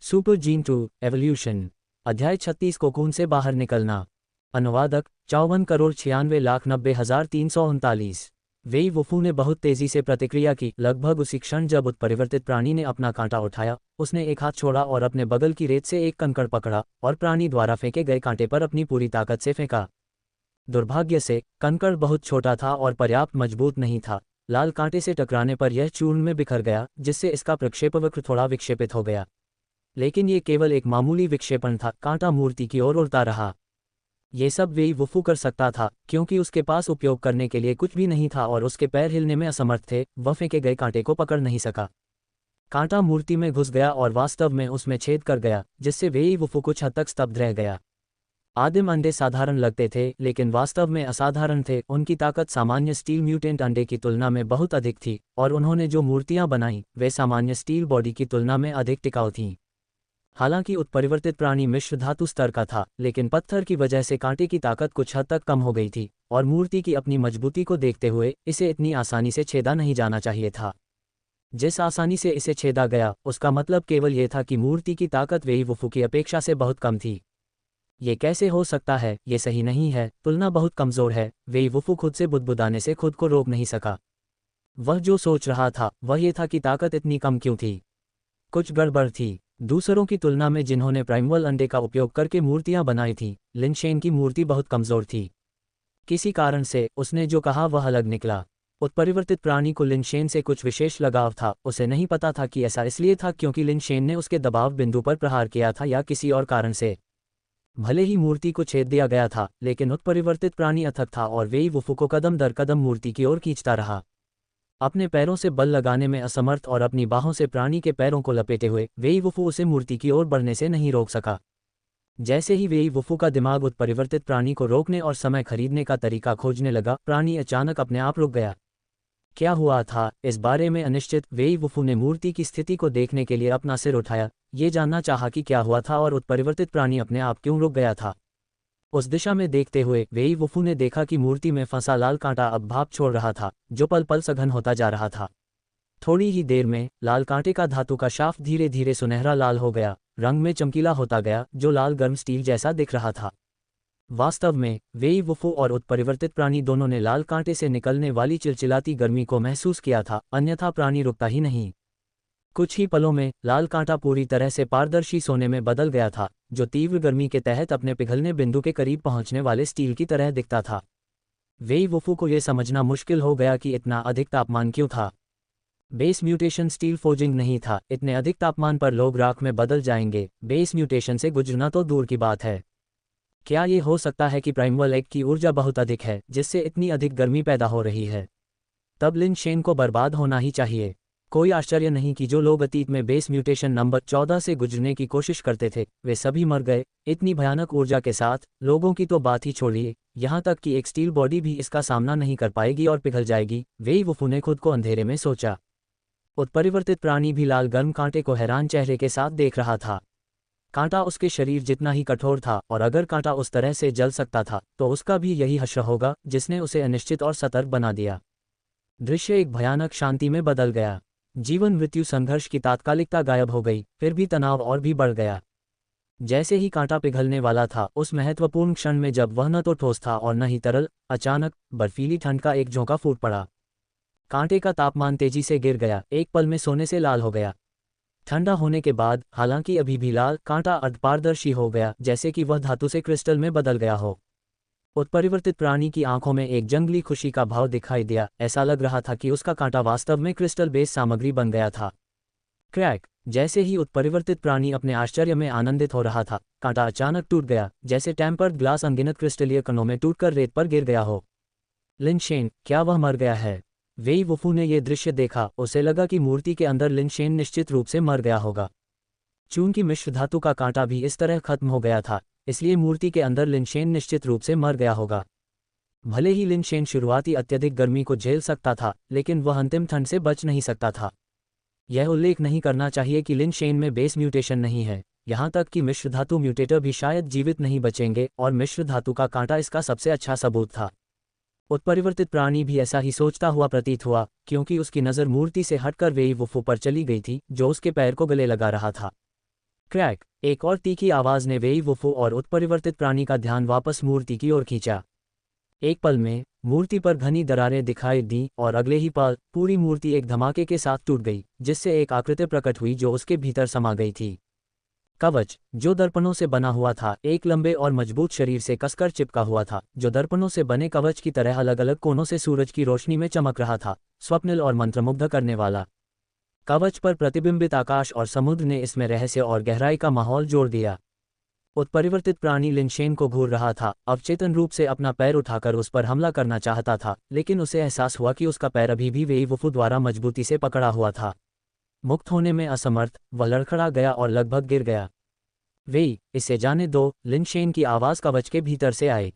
Super gene to evolution. अध्याय 36 cocoon से बाहर निकलना। अनुवादक 54,96,90,339। वेई वुफू ने बहुत तेजी से प्रतिक्रिया की, लगभग उसी क्षण जब उत्परिवर्तित प्राणी ने अपना कांटा उठाया। उसने एक हाथ छोड़ा और अपने बगल की रेत से एक कंकड़ पकड़ा और प्राणी द्वारा फेंके गए कांटे पर अपनी पूरी ताकत से फेंका। दुर्भाग्य से कंकड़ बहुत छोटा था और पर्याप्त मजबूत नहीं था। लाल कांटे से टकराने पर यह चूर्ण में बिखर गया, जिससे इसका प्रक्षेपवक्र थोड़ा विक्षेपित हो गया। लेकिन ये केवल एक मामूली विक्षेपण था। कांटा मूर्ति की ओर उड़ता रहा। ये सब वेई वुफू कर सकता था, क्योंकि उसके पास उपयोग करने के लिए कुछ भी नहीं था और उसके पैर हिलने में असमर्थ थे। वह फेंके गए कांटे को पकड़ नहीं सका। कांटा मूर्ति में घुस गया और वास्तव में उसमें छेद कर गया, जिससे वेई वुफू कुछ हद तक स्तब्ध रह गया। आदिम अंडे साधारण लगते थे, लेकिन वास्तव में असाधारण थे। उनकी ताकत सामान्य स्टील म्यूटेंट अंडे की तुलना में बहुत अधिक थी, और उन्होंने जो मूर्तियां बनाईं वे सामान्य स्टील बॉडी की तुलना में अधिक टिकाऊ थीं। हालांकि उत्परिवर्तित प्राणी मिश्र धातु स्तर का था, लेकिन पत्थर की वजह से कांटे की ताकत कुछ हद तक कम हो गई थी, और मूर्ति की अपनी मजबूती को देखते हुए इसे इतनी आसानी से छेदा नहीं जाना चाहिए था। जिस आसानी से इसे छेदा गया, उसका मतलब केवल यह था कि मूर्ति की ताकत वेई वुफू की अपेक्षा से बहुत कम थी। ये कैसे हो सकता है? ये सही नहीं है, तुलना बहुत कमजोर है। वेई वुफू खुद से बुदबुदाने से खुद को रोक नहीं सका। वह जो सोच रहा था वह ये था कि ताकत इतनी कम क्यों थी। कुछ गड़बड़ थी। दूसरों की तुलना में जिन्होंने प्राइमल अंडे का उपयोग करके मूर्तियां बनाई थीं, लिन शेन की मूर्ति बहुत कमजोर थी। किसी कारण से उसने जो कहा वह अलग निकला। उत्परिवर्तित प्राणी को लिन शेन से कुछ विशेष लगाव था। उसे नहीं पता था कि ऐसा इसलिए था क्योंकि लिन शेन ने उसके दबाव बिंदु पर प्रहार किया था या किसी और कारण से। भले ही मूर्ति को छेद दिया गया था, लेकिन उत्परिवर्तित प्राणी अथक था और वेई वुफू को कदम दर कदम मूर्ति की ओर खींचता रहा। अपने पैरों से बल लगाने में असमर्थ और अपनी बाहों से प्राणी के पैरों को लपेटे हुए, वेई वुफू उसे मूर्ति की ओर बढ़ने से नहीं रोक सका। जैसे ही वेई वुफू का दिमाग उत्परिवर्तित प्राणी को रोकने और समय खरीदने का तरीका खोजने लगा, प्राणी अचानक अपने आप रुक गया। क्या हुआ था इस बारे में अनिश्चित, वेई वुफू ने मूर्ति की स्थिति को देखने के लिए अपना सिर उठाया। ये जानना चाहा कि क्या हुआ था और उत्परिवर्तित प्राणी अपने आप क्यों रुक गया था। उस दिशा में देखते हुए वेई वुफू ने देखा कि मूर्ति में फंसा लाल कांटा अब भाप छोड़ रहा था, जो पल पल सघन होता जा रहा था। थोड़ी ही देर में लाल कांटे का धातु का शाफ्ट धीरे धीरे सुनहरा लाल हो गया, रंग में चमकीला होता गया, जो लाल गर्म स्टील जैसा दिख रहा था। वास्तव में वेई वुफू और उत्परिवर्तित प्राणी दोनों ने लाल कांटे से निकलने वाली चिलचिलाती गर्मी को महसूस किया था, अन्यथा प्राणी रुकता ही नहीं। कुछ ही पलों में लाल कांटा पूरी तरह से पारदर्शी सोने में बदल गया था, जो तीव्र गर्मी के तहत अपने पिघलने बिंदु के करीब पहुंचने वाले स्टील की तरह दिखता था। वेई वुफू को यह समझना मुश्किल हो गया कि इतना अधिक तापमान क्यों था। बेस म्यूटेशन स्टील फोजिंग नहीं था। इतने अधिक तापमान पर लोग राख में बदल जाएंगे। बेस म्यूटेशन से गुजरना तो दूर की बात है। क्या ये हो सकता है कि प्राइमल एग की ऊर्जा बहुत अधिक है, जिससे इतनी अधिक गर्मी पैदा हो रही है? तब लिन शेन को बर्बाद होना ही चाहिए। कोई आश्चर्य नहीं कि जो लोग अतीत में बेस म्यूटेशन नंबर 14 से गुजरने की कोशिश करते थे, वे सभी मर गए। इतनी भयानक ऊर्जा के साथ लोगों की तो बात ही छोड़िए, यहाँ तक कि एक स्टील बॉडी भी इसका सामना नहीं कर पाएगी और पिघल जाएगी। वेई वुफू ने खुद को अंधेरे में सोचा। उत्परिवर्तित प्राणी भी लाल गर्म कांटे को हैरान चेहरे के साथ देख रहा था। कांटा उसके शरीर जितना ही कठोर था, और अगर कांटा उस तरह से जल सकता था तो उसका भी यही हश्र होगा, जिसने उसे अनिश्चित और सतर्क बना दिया। दृश्य एक भयानक शांति में बदल गया। जीवन मृत्यु संघर्ष की तात्कालिकता गायब हो गई, फिर भी तनाव और भी बढ़ गया। जैसे ही कांटा पिघलने वाला था, उस महत्वपूर्ण क्षण में जब वह न तो ठोस था और न ही तरल, अचानक बर्फीली ठंड का एक झोंका फूट पड़ा। कांटे का तापमान तेजी से गिर गया, एक पल में सोने से लाल हो गया। ठंडा होने के बाद, हालांकि अभी भी लाल, कांटा अर्धपारदर्शी हो गया, जैसे कि वह धातु से क्रिस्टल में बदल गया हो। उत्परिवर्तित प्राणी की आंखों में एक जंगली खुशी का भाव दिखाई दिया। ऐसा लग रहा था कि उसका कांटा वास्तव में क्रिस्टल बेस सामग्री बन गया था। क्रैक! जैसे ही उत्परिवर्तित प्राणी अपने आश्चर्य में आनंदित हो रहा था, कांटा अचानक टूट गया, जैसे टेम्पर्ड ग्लास अनगिनत क्रिस्टलीय कणों में टूटकर रेत पर गिर गया हो। लिन शेन, क्या वह मर गया है? वेई वुफू ने यह दृश्य देखा। उसे लगा कि मूर्ति के अंदर लिन शेन निश्चित रूप से मर गया होगा। चूंकि मिश्र धातु का कांटा भी इस तरह खत्म हो गया था, इसलिए मूर्ति के अंदर लिन शेन निश्चित रूप से मर गया होगा। भले ही लिन शेन शुरुआती अत्यधिक गर्मी को झेल सकता था, लेकिन वह अंतिम ठंड से बच नहीं सकता था। यह उल्लेख नहीं करना चाहिए कि लिन शेन में बेस म्यूटेशन नहीं है, यहाँ तक कि मिश्र धातु म्यूटेटर भी शायद जीवित नहीं बचेंगे, और मिश्र धातु का कांटा इसका सबसे अच्छा सबूत था। उत्परिवर्तित प्राणी भी ऐसा ही सोचता हुआ प्रतीत हुआ, क्योंकि उसकी नज़र मूर्ति से हटकर वेई वुफू पर चली गई थी, जो उसके पैर को गले लगा रहा था। क्रैक, एक और तीखी आवाज ने वेई वुफू और उत्परिवर्तित प्राणी का ध्यान वापस मूर्ति की ओर खींचा। एक पल में मूर्ति पर घनी दरारें दिखाई दी और अगले ही पल पूरी मूर्ति एक धमाके के साथ टूट गई, जिससे एक आकृति प्रकट हुई जो उसके भीतर समा गई थी। कवच, जो दर्पणों से बना हुआ था, एक लंबे और मजबूत शरीर से कसकर चिपका हुआ था, जो दर्पणों से बने कवच की तरह अलग अलग कोनों से सूरज की रोशनी में चमक रहा था, स्वप्निल और मंत्रमुग्ध करने वाला। कवच पर प्रतिबिंबित आकाश और समुद्र ने इसमें रहस्य और गहराई का माहौल जोड़ दिया। उत्परिवर्तित प्राणी लिनशेन को घूर रहा था, अवचेतन रूप से अपना पैर उठाकर उस पर हमला करना चाहता था, लेकिन उसे एहसास हुआ कि उसका पैर अभी भी वेई वुफू द्वारा मजबूती से पकड़ा हुआ था। मुक्त होने में असमर्थ, वह लड़खड़ा गया और लगभग गिर गया। वेई, इसे जाने दो, लिनशेन की आवाज़ कवच के भीतर से आई।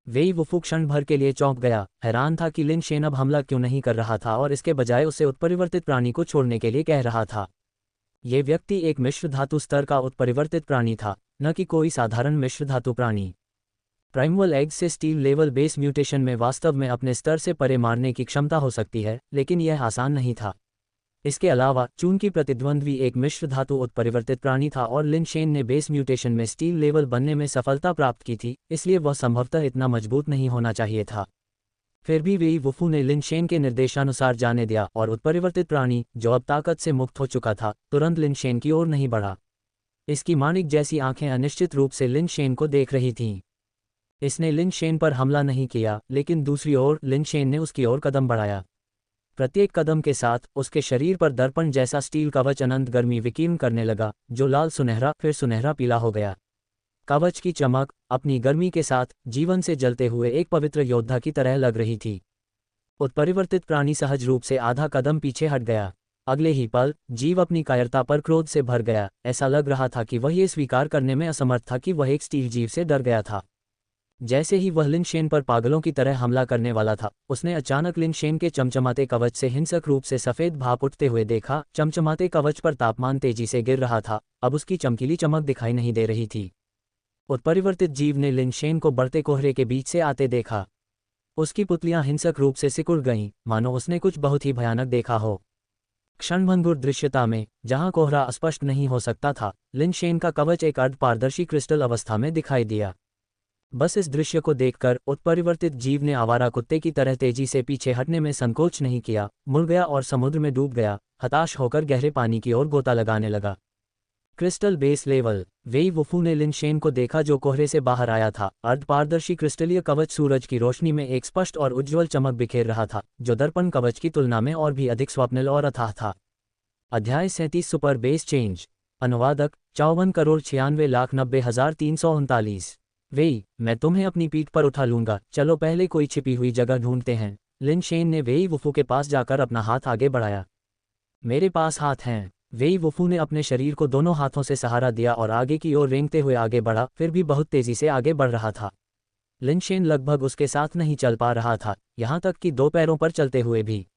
वेई वुफू क्षण भर के लिए चौंक गया, हैरान था कि लिनशेन अब हमला क्यों नहीं कर रहा था और इसके बजाय उसे उत्परिवर्तित प्राणी को छोड़ने के लिए कह रहा था। ये व्यक्ति एक मिश्र धातु स्तर का उत्परिवर्तित प्राणी था, न कि कोई साधारण मिश्र धातु प्राणी। प्राइमल एग से स्टील लेवल बेस म्यूटेशन में वास्तव में अपने स्तर से परे मारने की क्षमता हो सकती है, लेकिन यह आसान नहीं था। इसके अलावा चूंकि प्रतिद्वंद्वी एक मिश्र धातु उत्परिवर्तित प्राणी था और लिनशेन ने बेस म्यूटेशन में स्टील लेवल बनने में सफलता प्राप्त की थी, इसलिए वह संभवतः इतना मजबूत नहीं होना चाहिए था। फिर भी वेई वुफू ने लिनशेन के निर्देशानुसार जाने दिया और उत्परिवर्तित प्राणी, जो अब ताकत से मुक्त हो चुका था, तुरंत लिनशेन की ओर नहीं बढ़ा। इसकी माणिक जैसी आंखें अनिश्चित रूप से लिनशेन को देख रही थीं। इसने लिनशेन पर हमला नहीं किया, लेकिन दूसरी ओर लिनशेन ने उसकी ओर कदम बढ़ाया। प्रत्येक कदम के साथ उसके शरीर पर दर्पण जैसा स्टील कवच अनंत गर्मी विकीर्ण करने लगा, जो लाल सुनहरा फिर सुनहरा पीला हो गया। कवच की चमक अपनी गर्मी के साथ जीवन से जलते हुए एक पवित्र योद्धा की तरह लग रही थी। उत्परिवर्तित प्राणी सहज रूप से आधा कदम पीछे हट गया। अगले ही पल जीव अपनी कायरता पर क्रोध से भर गया। ऐसा लग रहा था कि वह ये स्वीकार करने में असमर्थ था कि वह एक स्टील जीव से डर गया था। जैसे ही वह लिनशेन पर पागलों की तरह हमला करने वाला था, उसने अचानक लिनशेन के चमचमाते कवच से हिंसक रूप से सफ़ेद भाप उठते हुए देखा। चमचमाते कवच पर तापमान तेजी से गिर रहा था, अब उसकी चमकीली चमक दिखाई नहीं दे रही थी। उत्परिवर्तित जीव ने लिनशेन को बढ़ते कोहरे के बीच से आते देखा। उसकी पुतलियां हिंसक रूप से सिकुड़ गईं, मानो उसने कुछ बहुत ही भयानक देखा हो। क्षणभंगुर दृश्यता में, जहां कोहरा स्पष्ट नहीं हो सकता था, लिनशेन का कवच एक अर्ध पारदर्शी क्रिस्टल अवस्था में दिखाई दिया। बस इस दृश्य को देखकर उत्परिवर्तित जीव ने आवारा कुत्ते की तरह तेजी से पीछे हटने में संकोच नहीं किया, मुड़ गया और समुद्र में डूब गया, हताश होकर गहरे पानी की ओर गोता लगाने लगा। Crystal base level. वेई वुफू ने लिनशेन को देखा जो कोहरे से बाहर आया था। अर्धपारदर्शी क्रिस्टलीय कवच सूरज की रोशनी में एक स्पष्ट और उज्ज्वल चमक बिखेर रहा था, जो दर्पण कवच की तुलना में और भी अधिक स्वप्निल और अथाह था। अध्याय 37 सुपर बेस चेंज। अनुवादक 54,96,90,339। वेई, मैं तुम्हें अपनी पीठ पर उठा लूंगा, चलो पहले कोई छिपी हुई जगह ढूंढते हैं। लिनशेन ने वेई वुफू के पास जाकर अपना हाथ आगे बढ़ाया। मेरे पास हाथ हैं। वेई वुफू ने अपने शरीर को दोनों हाथों से सहारा दिया और आगे की ओर रेंगते हुए आगे बढ़ा, फिर भी बहुत तेजी से आगे बढ़ रहा था। लिनशेन लगभग उसके साथ नहीं चल पा रहा था, यहाँ तक कि दो पैरों पर चलते हुए भी।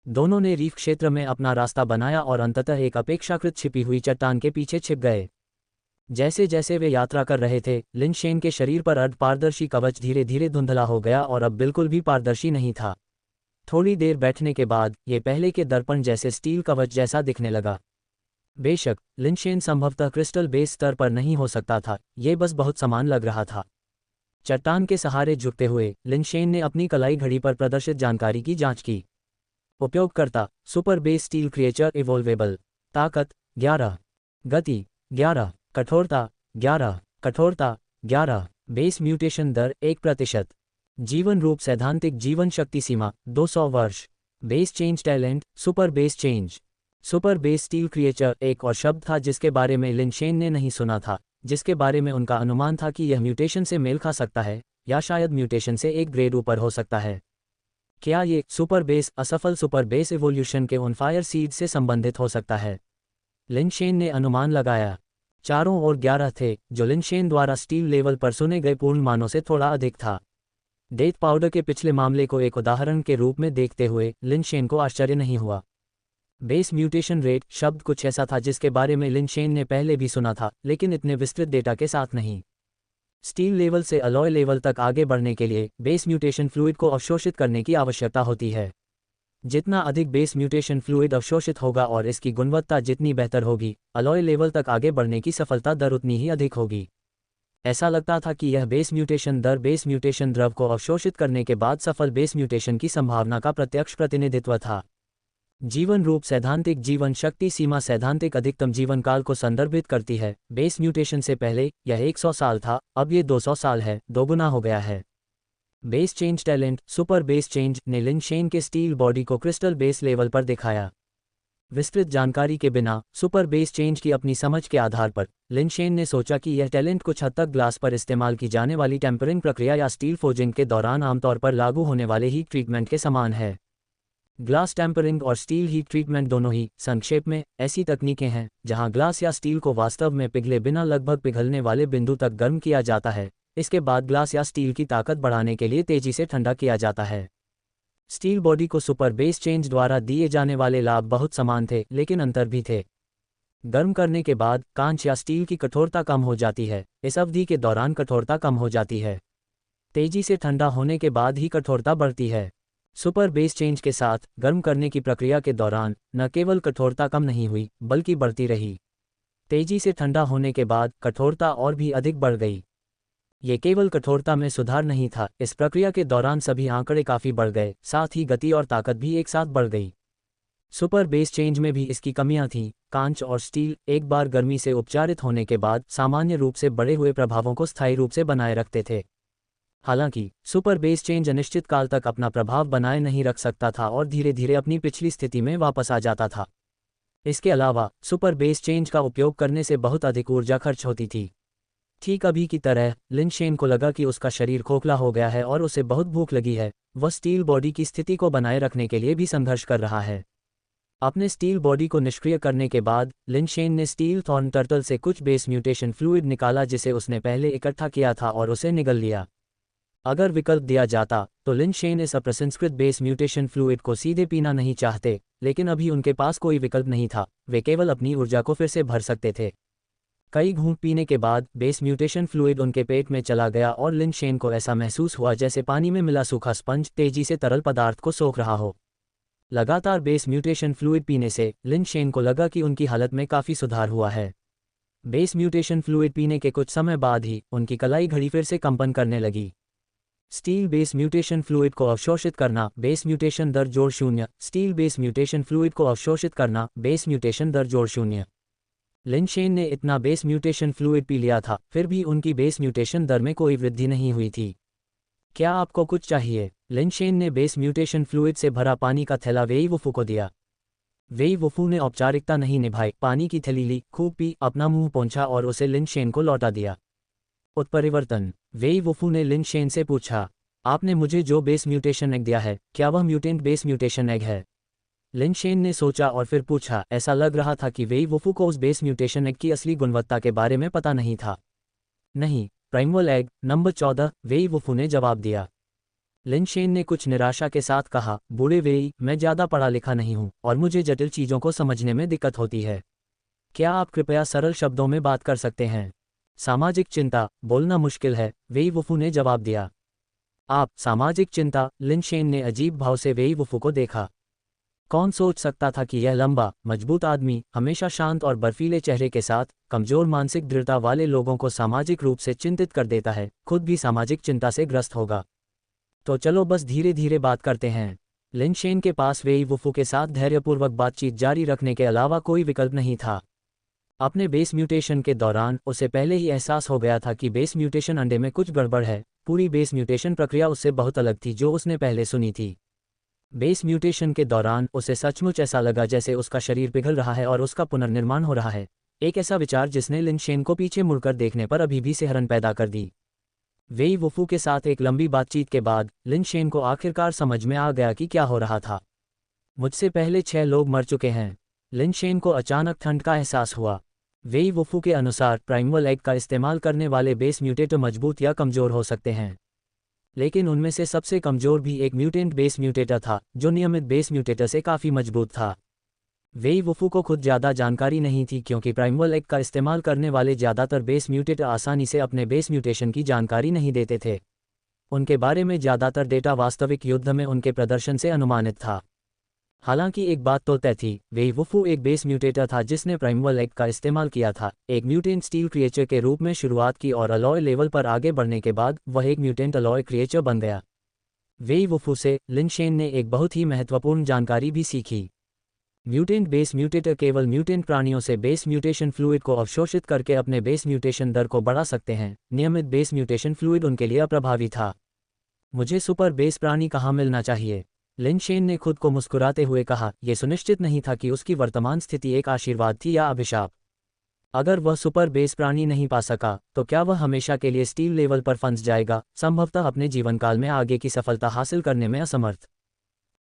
दोनों ने रीफ क्षेत्र में अपना रास्ता बनाया और अंततः एक अपेक्षाकृत छिपी हुई चट्टान के पीछे छिप गए। जैसे जैसे वे यात्रा कर रहे थे, लिनशेन के शरीर पर अर्धपारदर्शी कवच धीरे धीरे धुंधला हो गया और अब बिल्कुल भी पारदर्शी नहीं था। थोड़ी देर बैठने के बाद ये पहले के दर्पण जैसे स्टील कवच जैसा दिखने लगा। बेशक लिनशेन संभवतः क्रिस्टल बेस स्तर पर नहीं हो सकता था, ये बस बहुत समान लग रहा था। चट्टान के सहारे झुकते हुए लिनशेन ने अपनी कलाई घड़ी पर प्रदर्शित जानकारी की जांच की। उपयोगकर्ता सुपर बेस स्टील क्रिएचर इवोल्वेबल। ताकत 11, गति 11, कठोरता 11, कठोरता 11, बेस म्यूटेशन दर 1%, जीवन रूप सैद्धांतिक जीवन शक्ति सीमा 200 वर्ष, base change talent super base change. Super base steel creature एक और शब्द था जिसके बारे में लिनशेन ने नहीं सुना था, जिसके बारे में उनका अनुमान था कि यह म्यूटेशन से मेल खा सकता है या शायद म्यूटेशन से एक ग्रेड ऊपर हो सकता है। क्या ये सुपर बेस असफल सुपर बेस इवोल्यूशन के ऑनफायर सीड से संबंधित हो सकता है? लिनशेन ने अनुमान लगाया। चारों ओर 11 थे, जो लिनशेन द्वारा स्टील लेवल पर सुने गए पूर्ण मानों से थोड़ा अधिक था। डेथ पाउडर के पिछले मामले को एक उदाहरण के रूप में देखते हुए लिनशेन को आश्चर्य नहीं हुआ। बेस म्यूटेशन रेट शब्द कुछ ऐसा था जिसके बारे में लिनशेन ने पहले भी सुना था, लेकिन इतने विस्तृत डेटा के साथ नहीं। स्टील लेवल से अलॉय लेवल तक आगे बढ़ने के लिए बेस म्यूटेशन फ्लूइड को अवशोषित करने की आवश्यकता होती है। जितना अधिक बेस म्यूटेशन फ्लूइड अवशोषित होगा और इसकी गुणवत्ता जितनी बेहतर होगी, अलॉय लेवल तक आगे बढ़ने की सफलता दर उतनी ही अधिक होगी। ऐसा लगता था कि यह बेस म्यूटेशन दर बेस म्यूटेशन द्रव को अवशोषित करने के बाद सफल बेस म्यूटेशन की संभावना का प्रत्यक्ष प्रतिनिधित्व था। जीवन रूप सैद्धांतिक जीवन शक्ति सीमा सैद्धांतिक अधिकतम जीवन काल को संदर्भित करती है। बेस म्यूटेशन से पहले यह 100 साल था, अब ये 200 साल है, दोगुना हो गया है। Base change talent super base change ने लिन शेन के स्टील बॉडी को क्रिस्टल बेस लेवल पर दिखाया। विस्तृत जानकारी के बिना सुपर बेस चेंज की अपनी समझ के आधार पर लिन शेन ने सोचा कि यह टैलेंट कुछ हद तक ग्लास पर इस्तेमाल की जाने वाली टेम्परिंग प्रक्रिया या स्टील फोजिंग के दौरान आमतौर पर लागू होने वाले हीट ट्रीटमेंट के समान है। ग्लास टेम्परिंग और स्टील हीट ट्रीटमेंट दोनों ही, संक्षेप में, ऐसी तकनीकें हैं जहां ग्लास या स्टील को वास्तव में पिघले बिना लगभग पिघलने वाले बिंदु तक गर्म किया जाता है। इसके बाद ग्लास या स्टील की ताकत बढ़ाने के लिए तेजी से ठंडा किया जाता है। स्टील बॉडी को सुपर बेस चेंज द्वारा दिए जाने वाले लाभ बहुत समान थे, लेकिन अंतर भी थे। गर्म करने के बाद कांच या स्टील की कठोरता कम हो जाती है। इस अवधि के दौरान कठोरता कम हो जाती है। तेजी से ठंडा होने के बाद ही कठोरता बढ़ती है। सुपर बेस चेंज के साथ गर्म करने की प्रक्रिया के दौरान न केवल कठोरता कम नहीं हुई, बल्कि बढ़ती रही। तेजी से ठंडा होने के बाद कठोरता और भी अधिक बढ़ गई। ये केवल कठोरता में सुधार नहीं था, इस प्रक्रिया के दौरान सभी आंकड़े काफ़ी बढ़ गए, साथ ही गति और ताकत भी एक साथ बढ़ गई। सुपर बेस चेंज में भी इसकी कमियां थीं। कांच और स्टील एक बार गर्मी से उपचारित होने के बाद सामान्य रूप से बढ़े हुए प्रभावों को स्थायी रूप से बनाए रखते थे। हालांकि सुपर बेस चेंज अनिश्चित काल तक अपना प्रभाव बनाए नहीं रख सकता था और धीरे धीरे अपनी पिछली स्थिति में वापस आ जाता था। इसके अलावा सुपर बेस चेंज का उपयोग करने से बहुत अधिक ऊर्जा खर्च होती थी। ठीक अभी की तरह लिन शेन को लगा कि उसका शरीर खोखला हो गया है और उसे बहुत भूख लगी है। वह स्टील बॉडी की स्थिति को बनाए रखने के लिए भी संघर्ष कर रहा है। अपने स्टील बॉडी को निष्क्रिय करने के बाद लिन शेन ने स्टील थॉर्न टर्टल से कुछ बेस म्यूटेशन फ्लूइड निकाला जिसे उसने पहले इकट्ठा किया था और उसे निगल लिया। अगर विकल्प दिया जाता तो लिन शेन इस अप्रसंस्कृत बेस म्यूटेशन फ्लूइड को सीधे पीना नहीं चाहते, लेकिन अभी उनके पास कोई विकल्प नहीं था। वे केवल अपनी ऊर्जा को फिर से भर सकते थे। कई घूंट पीने के बाद बेस म्यूटेशन फ्लूइड उनके पेट में चला गया और लिन शेन को ऐसा महसूस हुआ जैसे पानी में मिला सूखा स्पंज तेजी से तरल पदार्थ को सोख रहा हो। लगातार बेस म्यूटेशन फ्लूइड पीने से लिन शेन को लगा कि उनकी हालत में काफ़ी सुधार हुआ है। बेस म्यूटेशन फ्लूइड पीने के कुछ समय बाद ही उनकी कलाई घड़ी फिर से कंपन करने लगी। स्टील बेस म्यूटेशन फ्लूइड को अवशोषित करना, बेस म्यूटेशन दर जोड़ 0। स्टील बेस म्यूटेशन फ्लूइड को अवशोषित करना, बेस म्यूटेशन दर जोड़ 0। लिन शेन ने इतना बेस म्यूटेशन फ्लूइड पी लिया था, फिर भी उनकी बेस म्यूटेशन दर में कोई वृद्धि नहीं हुई थी। क्या आपको कुछ चाहिए? लिन शेन ने बेस म्यूटेशन फ्लूइड से भरा पानी का थैला वेई वुफू को दिया। वेई वुफू ने औपचारिकता नहीं निभाई, पानी की थैली ली, खूब पी, अपना मुंह पोंछा और उसे लिन शेन को लौटा दिया। उत्परिवर्तन। वेई वुफू ने लिन शेन से पूछा, आपने मुझे जो बेस म्यूटेशन एग दिया है, क्या वह म्यूटेंट बेस म्यूटेशन एग है? लिन शेन ने सोचा और फिर पूछा। ऐसा लग रहा था कि वेई वुफू को उस बेस म्यूटेशन एग की असली गुणवत्ता के बारे में पता नहीं था। नहीं, प्राइमल एग नंबर 14, वेई वुफू ने जवाब दिया। लिन शेन ने कुछ निराशा के साथ कहा, बूढ़े वेई, मैं ज़्यादा पढ़ा लिखा नहीं हूँ और मुझे जटिल चीज़ों को समझने में दिक्कत होती है। क्या आप कृपया सरल शब्दों में बात कर सकते हैं? सामाजिक चिंता, बोलना मुश्किल है, वेई वुफू ने जवाब दिया। आप, सामाजिक चिंता? लिन शेन ने अजीब भाव से वेई वुफू को देखा। कौन सोच सकता था कि यह लंबा, मजबूत आदमी, हमेशा शांत और बर्फीले चेहरे के साथ, कमजोर मानसिक दृढ़ता वाले लोगों को सामाजिक रूप से चिंतित कर देता है, खुद भी सामाजिक चिंता से ग्रस्त होगा। तो चलो बस धीरे धीरे बात करते हैं। लिन शेन के पास वेई वुफू के साथ धैर्यपूर्वक बातचीत जारी रखने के अलावा कोई विकल्प नहीं था। अपने बेस म्यूटेशन के दौरान उसे पहले ही एहसास हो गया था कि बेस म्यूटेशन अंडे में कुछ गड़बड़ है। पूरी बेस म्यूटेशन प्रक्रिया उससे बहुत अलग थी जो उसने पहले सुनी थी। बेस म्यूटेशन के दौरान उसे सचमुच ऐसा लगा जैसे उसका शरीर पिघल रहा है और उसका पुनर्निर्माण हो रहा है। एक ऐसा विचार जिसने लिन शेन को पीछे मुड़कर देखने पर अभी भी सिहरन पैदा कर दी। वेई वुफू के साथ एक लंबी बातचीत के बाद लिन शेन को आखिरकार समझ में आ गया कि क्या हो रहा था। मुझसे पहले 6 लोग मर चुके हैं। लिन शेन को अचानक ठंड का एहसास हुआ। वेई वुफू के अनुसार प्राइमल एग का इस्तेमाल करने वाले बेस म्यूटेटर मजबूत या कमजोर हो सकते हैं, लेकिन उनमें से सबसे कमजोर भी एक म्यूटेंट बेस म्यूटेटर था जो नियमित बेस म्यूटेटर से काफ़ी मजबूत था। वेई वुफू को खुद ज़्यादा जानकारी नहीं थी क्योंकि प्राइमल एग का इस्तेमाल करने वाले ज़्यादातर बेस म्यूटेटर आसानी से अपने बेस म्यूटेशन की जानकारी नहीं देते थे। उनके बारे में ज़्यादातर डेटा वास्तविक युद्ध में उनके प्रदर्शन से अनुमानित था। हालांकि एक बात तो तय थी, वेईवुफू एक बेस म्यूटेटर था जिसने प्राइमल एग का इस्तेमाल किया था, एक म्यूटेंट स्टील क्रिएचर के रूप में शुरुआत की और अलॉय लेवल पर आगे बढ़ने के बाद वह एक म्यूटेंट अलॉय क्रिएचर बन गया। वेईवुफू से लिन शेन ने एक बहुत ही महत्वपूर्ण जानकारी भी सीखी। म्यूटेंट बेस म्यूटेटर केवल म्यूटेंट प्राणियों से बेस म्यूटेशन फ्लूइड को अवशोषित करके अपने बेस म्यूटेशन दर को बढ़ा सकते हैं, नियमित बेस म्यूटेशन फ्लूइड उनके लिए अप्रभावी था। मुझे सुपर बेस प्राणी कहाँ मिलना चाहिए? लिन शेन ने खुद को मुस्कुराते हुए कहा, यह सुनिश्चित नहीं था कि उसकी वर्तमान स्थिति एक आशीर्वाद थी या अभिशाप। अगर वह सुपर बेस प्राणी नहीं पा सका, तो क्या वह हमेशा के लिए स्टील लेवल पर फंस जाएगा, संभवतः अपने जीवनकाल में आगे की सफलता हासिल करने में असमर्थ।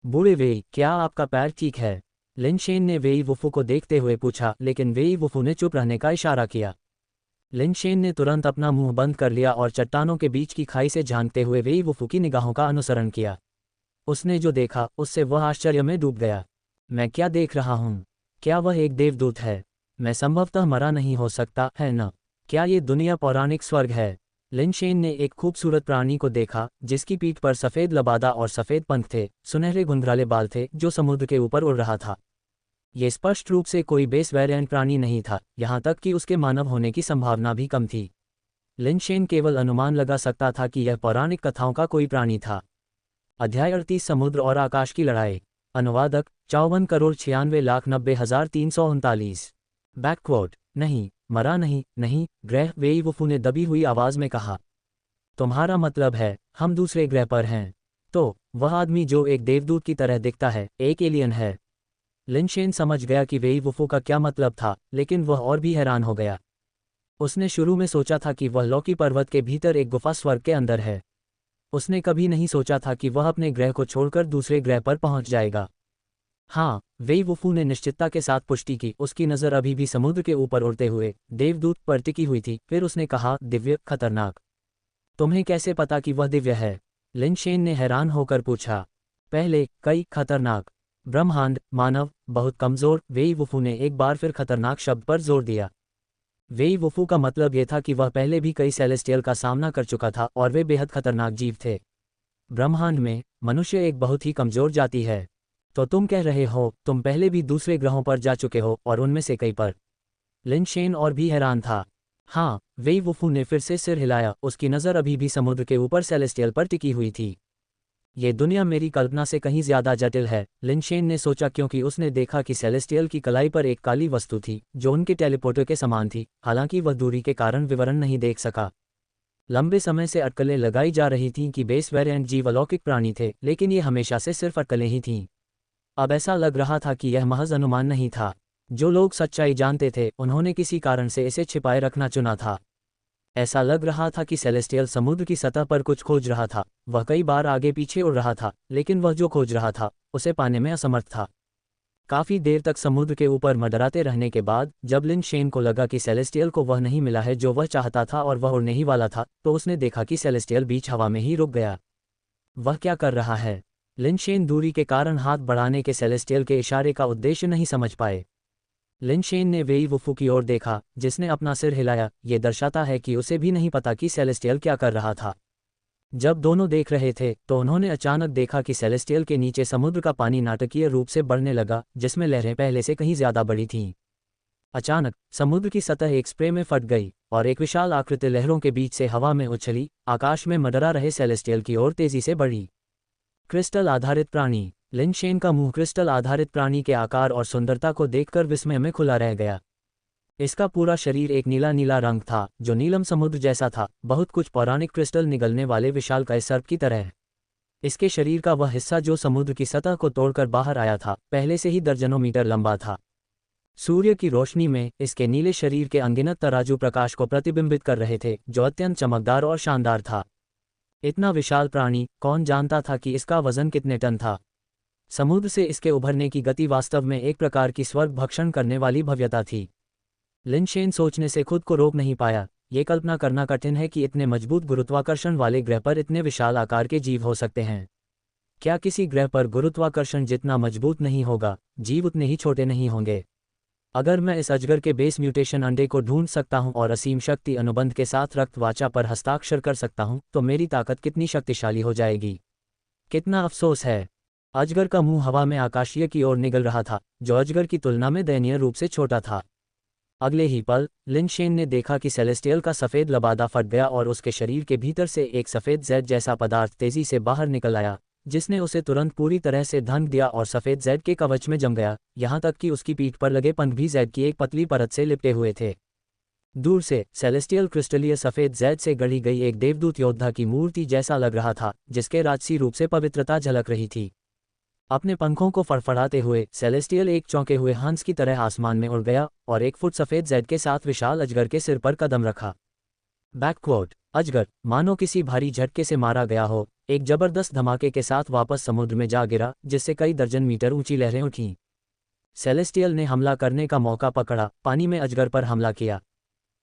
बूढ़े वेई, क्या आपका पैर ठीक है? लिन शेन ने वेईवुफू को देखते हुए पूछा, लेकिन वेईवुफू ने चुप रहने का इशारा किया। लिन शेन ने तुरंत अपना मुंह बंद कर लिया और चट्टानों के बीच की खाई से झांकते हुए वेईवुफू की निगाहों का अनुसरण किया। उसने जो देखा उससे वह आश्चर्य में डूब गया। मैं क्या देख रहा हूँ? क्या वह एक देवदूत है? मैं संभवतः मरा नहीं हो सकता, है न? क्या ये दुनिया पौराणिक स्वर्ग है? लिन शेन ने एक खूबसूरत प्राणी को देखा जिसकी पीठ पर सफ़ेद लबादा और सफ़ेद पंख थे, सुनहरे घुंघराले बाल थे, जो समुद्र के ऊपर उड़ रहा था। ये स्पष्ट रूप से कोई बेस वेरिएंट प्राणी नहीं था, यहाँ तक कि उसके मानव होने की संभावना भी कम थी। लिन शेन केवल अनुमान लगा सकता था कि यह पौराणिक कथाओं का कोई प्राणी था। अध्याय 38 समुद्र और आकाश की लड़ाई। अनुवादक 54,96,90,339। बैकक्वोट। नहीं, मरा नहीं, नहीं, ग्रह, वेईवुफू ने दबी हुई आवाज में कहा। तुम्हारा मतलब है, हम दूसरे ग्रह पर हैं? तो, वह आदमी जो एक देवदूत की तरह दिखता है, एक एलियन है। लिन शेन समझ गया कि वेईवुफू का क्या मतलब था, लेकिन वह और भी हैरान हो गया। उसने शुरू में सोचा था कि वह लौकी पर्वत के भीतर एक गुफा स्वर्ग के अंदर है। उसने कभी नहीं सोचा था कि वह अपने ग्रह को छोड़कर दूसरे ग्रह पर पहुंच जाएगा। हाँ, वेईवुफू ने निश्चितता के साथ पुष्टि की, उसकी नज़र अभी भी समुद्र के ऊपर उड़ते हुए देवदूत पर टिकी हुई थी। फिर उसने कहा, दिव्य, खतरनाक। तुम्हें कैसे पता कि वह दिव्य है? लिन शेन ने हैरान होकर पूछा। पहले, कई, खतरनाक। ब्रह्मांड, मानव, बहुत कमज़ोर। वेईवुफू ने एक बार फिर खतरनाक शब्द पर जोर दिया। वेईवुफू का मतलब यह था कि वह पहले भी कई सेलेस्टियल का सामना कर चुका था और वे बेहद खतरनाक जीव थे। ब्रह्मांड में मनुष्य एक बहुत ही कमज़ोर जाति है। तो तुम कह रहे हो तुम पहले भी दूसरे ग्रहों पर जा चुके हो, और उनमें से कई पर? लिन शेन और भी हैरान था। हाँ, वेईवुफू ने फिर से सिर हिलाया, उसकी नज़र अभी भी समुद्र के ऊपर सेलेस्टियल पर टिकी हुई थी। ये दुनिया मेरी कल्पना से कहीं ज्यादा जटिल है, लिन शेन ने सोचा, क्योंकि उसने देखा कि सेलेस्टियल की कलाई पर एक काली वस्तु थी जो उनके टेलीपोर्टर के समान थी। हालांकि वह दूरी के कारण विवरण नहीं देख सका। लंबे समय से अटकलें लगाई जा रही थीं कि बेस वेरिएंट जीव अलौकिक प्राणी थे, लेकिन ये हमेशा से सिर्फ अटकलें ही थीं। अब ऐसा लग रहा था कि यह महज अनुमान नहीं था। जो लोग सच्चाई जानते थे, उन्होंने किसी कारण से इसे छिपाए रखना चुना था। ऐसा लग रहा था कि सेलेस्टियल समुद्र की सतह पर कुछ खोज रहा था। वह कई बार आगे पीछे उड़ रहा था, लेकिन वह जो खोज रहा था उसे पाने में असमर्थ था। काफी देर तक समुद्र के ऊपर मंडराते रहने के बाद, जब लिन शेन को लगा कि सेलेस्टियल को वह नहीं मिला है जो वह चाहता था और वह उड़ने ही वाला था, तो उसने देखा कि सेलेस्टियल बीच हवा में ही रुक गया। वह क्या कर रहा है? लिन शेन दूरी के कारण हाथ बढ़ाने के सेलेस्टियल के इशारे का उद्देश्य नहीं समझ पाए। लिन शेन ने वेईवुफू की ओर देखा, जिसने अपना सिर हिलाया। ये दर्शाता है कि उसे भी नहीं पता कि सेलेस्टियल क्या कर रहा था। जब दोनों देख रहे थे, तो उन्होंने अचानक देखा कि सेलेस्टियल के नीचे समुद्र का पानी नाटकीय रूप से बढ़ने लगा, जिसमें लहरें पहले से कहीं ज्यादा बड़ी थीं। अचानक समुद्र की सतह एक स्प्रे में फट गई और एक विशाल आकृति लहरों के बीच से हवा में उछली, आकाश में मंडरा रहे सेलेस्टियल की ओर तेजी से बढ़ी। क्रिस्टल आधारित प्राणी। लिन शेन का मुंह क्रिस्टल आधारित प्राणी के आकार और सुंदरता को देखकर विस्मय में खुला रह गया। इसका पूरा शरीर एक नीला नीला रंग था, जो नीलम समुद्र जैसा था, बहुत कुछ पौराणिक क्रिस्टल निगलने वाले विशालकाय सर्प की तरह। इसके शरीर का वह हिस्सा जो समुद्र की सतह को तोड़कर बाहर आया था, पहले से ही दर्जनों मीटर लंबा था। सूर्य की रोशनी में इसके नीले शरीर के अनगिनत तराजू प्रकाश को प्रतिबिंबित कर रहे थे, जो अत्यंत चमकदार और शानदार था। इतना विशाल प्राणी, कौन जानता था कि इसका वजन कितने टन था? समुद्र से इसके उभरने की गति वास्तव में एक प्रकार की स्वर्ग भक्षण करने वाली भव्यता थी। लिन शेन सोचने से खुद को रोक नहीं पाया। ये कल्पना करना कठिन है कि इतने मजबूत गुरुत्वाकर्षण वाले ग्रह पर इतने विशाल आकार के जीव हो सकते हैं। क्या किसी ग्रह पर गुरुत्वाकर्षण जितना मजबूत नहीं होगा, जीव उतने ही छोटे नहीं होंगे? अगर मैं इस अजगर के बेस म्यूटेशन अंडे को ढूंढ सकता हूं और असीम शक्ति अनुबंध के साथ रक्त वाचा पर हस्ताक्षर कर सकता हूं, तो मेरी ताकत कितनी शक्तिशाली हो जाएगी। कितना अफसोस है अजगर का मुंह हवा में आकाशीय की ओर निगल रहा था, जो अजगर की तुलना में दयनीय रूप से छोटा था। अगले ही पल लिन शेन ने देखा कि सेलेस्टियल का सफ़ेद लबादा फट गया और उसके शरीर के भीतर से एक सफ़ेद जेड जैसा पदार्थ तेजी से बाहर निकल आया, जिसने उसे तुरंत पूरी तरह से ढंक दिया और सफ़ेद जेड के कवच में जम गया, यहाँ तक कि उसकी पीठ पर लगे पंख भी जेड की एक पतली परत से लिपटे हुए थे। दूर से सेलेस्टियल क्रिस्टलीय सफ़ेद जेड से गढ़ी गई एक देवदूत योद्धा की मूर्ति जैसा लग रहा था, जिसके राजसी रूप से पवित्रता झलक रही थी। अपने पंखों को फड़फड़ाते हुए सेलेस्टियल एक चौंके हुए हंस की तरह आसमान में उड़ गया और 1 फुट सफ़ेद जेड के साथ विशाल अजगर के सिर पर कदम रखा। बैकक्वोट अजगर मानो किसी भारी झटके से मारा गया हो, एक जबरदस्त धमाके के साथ वापस समुद्र में जा गिरा, जिससे कई दर्जन मीटर ऊंची लहरें उठीं। सेलेस्टियल ने हमला करने का मौका पकड़ा, पानी में अजगर पर हमला किया।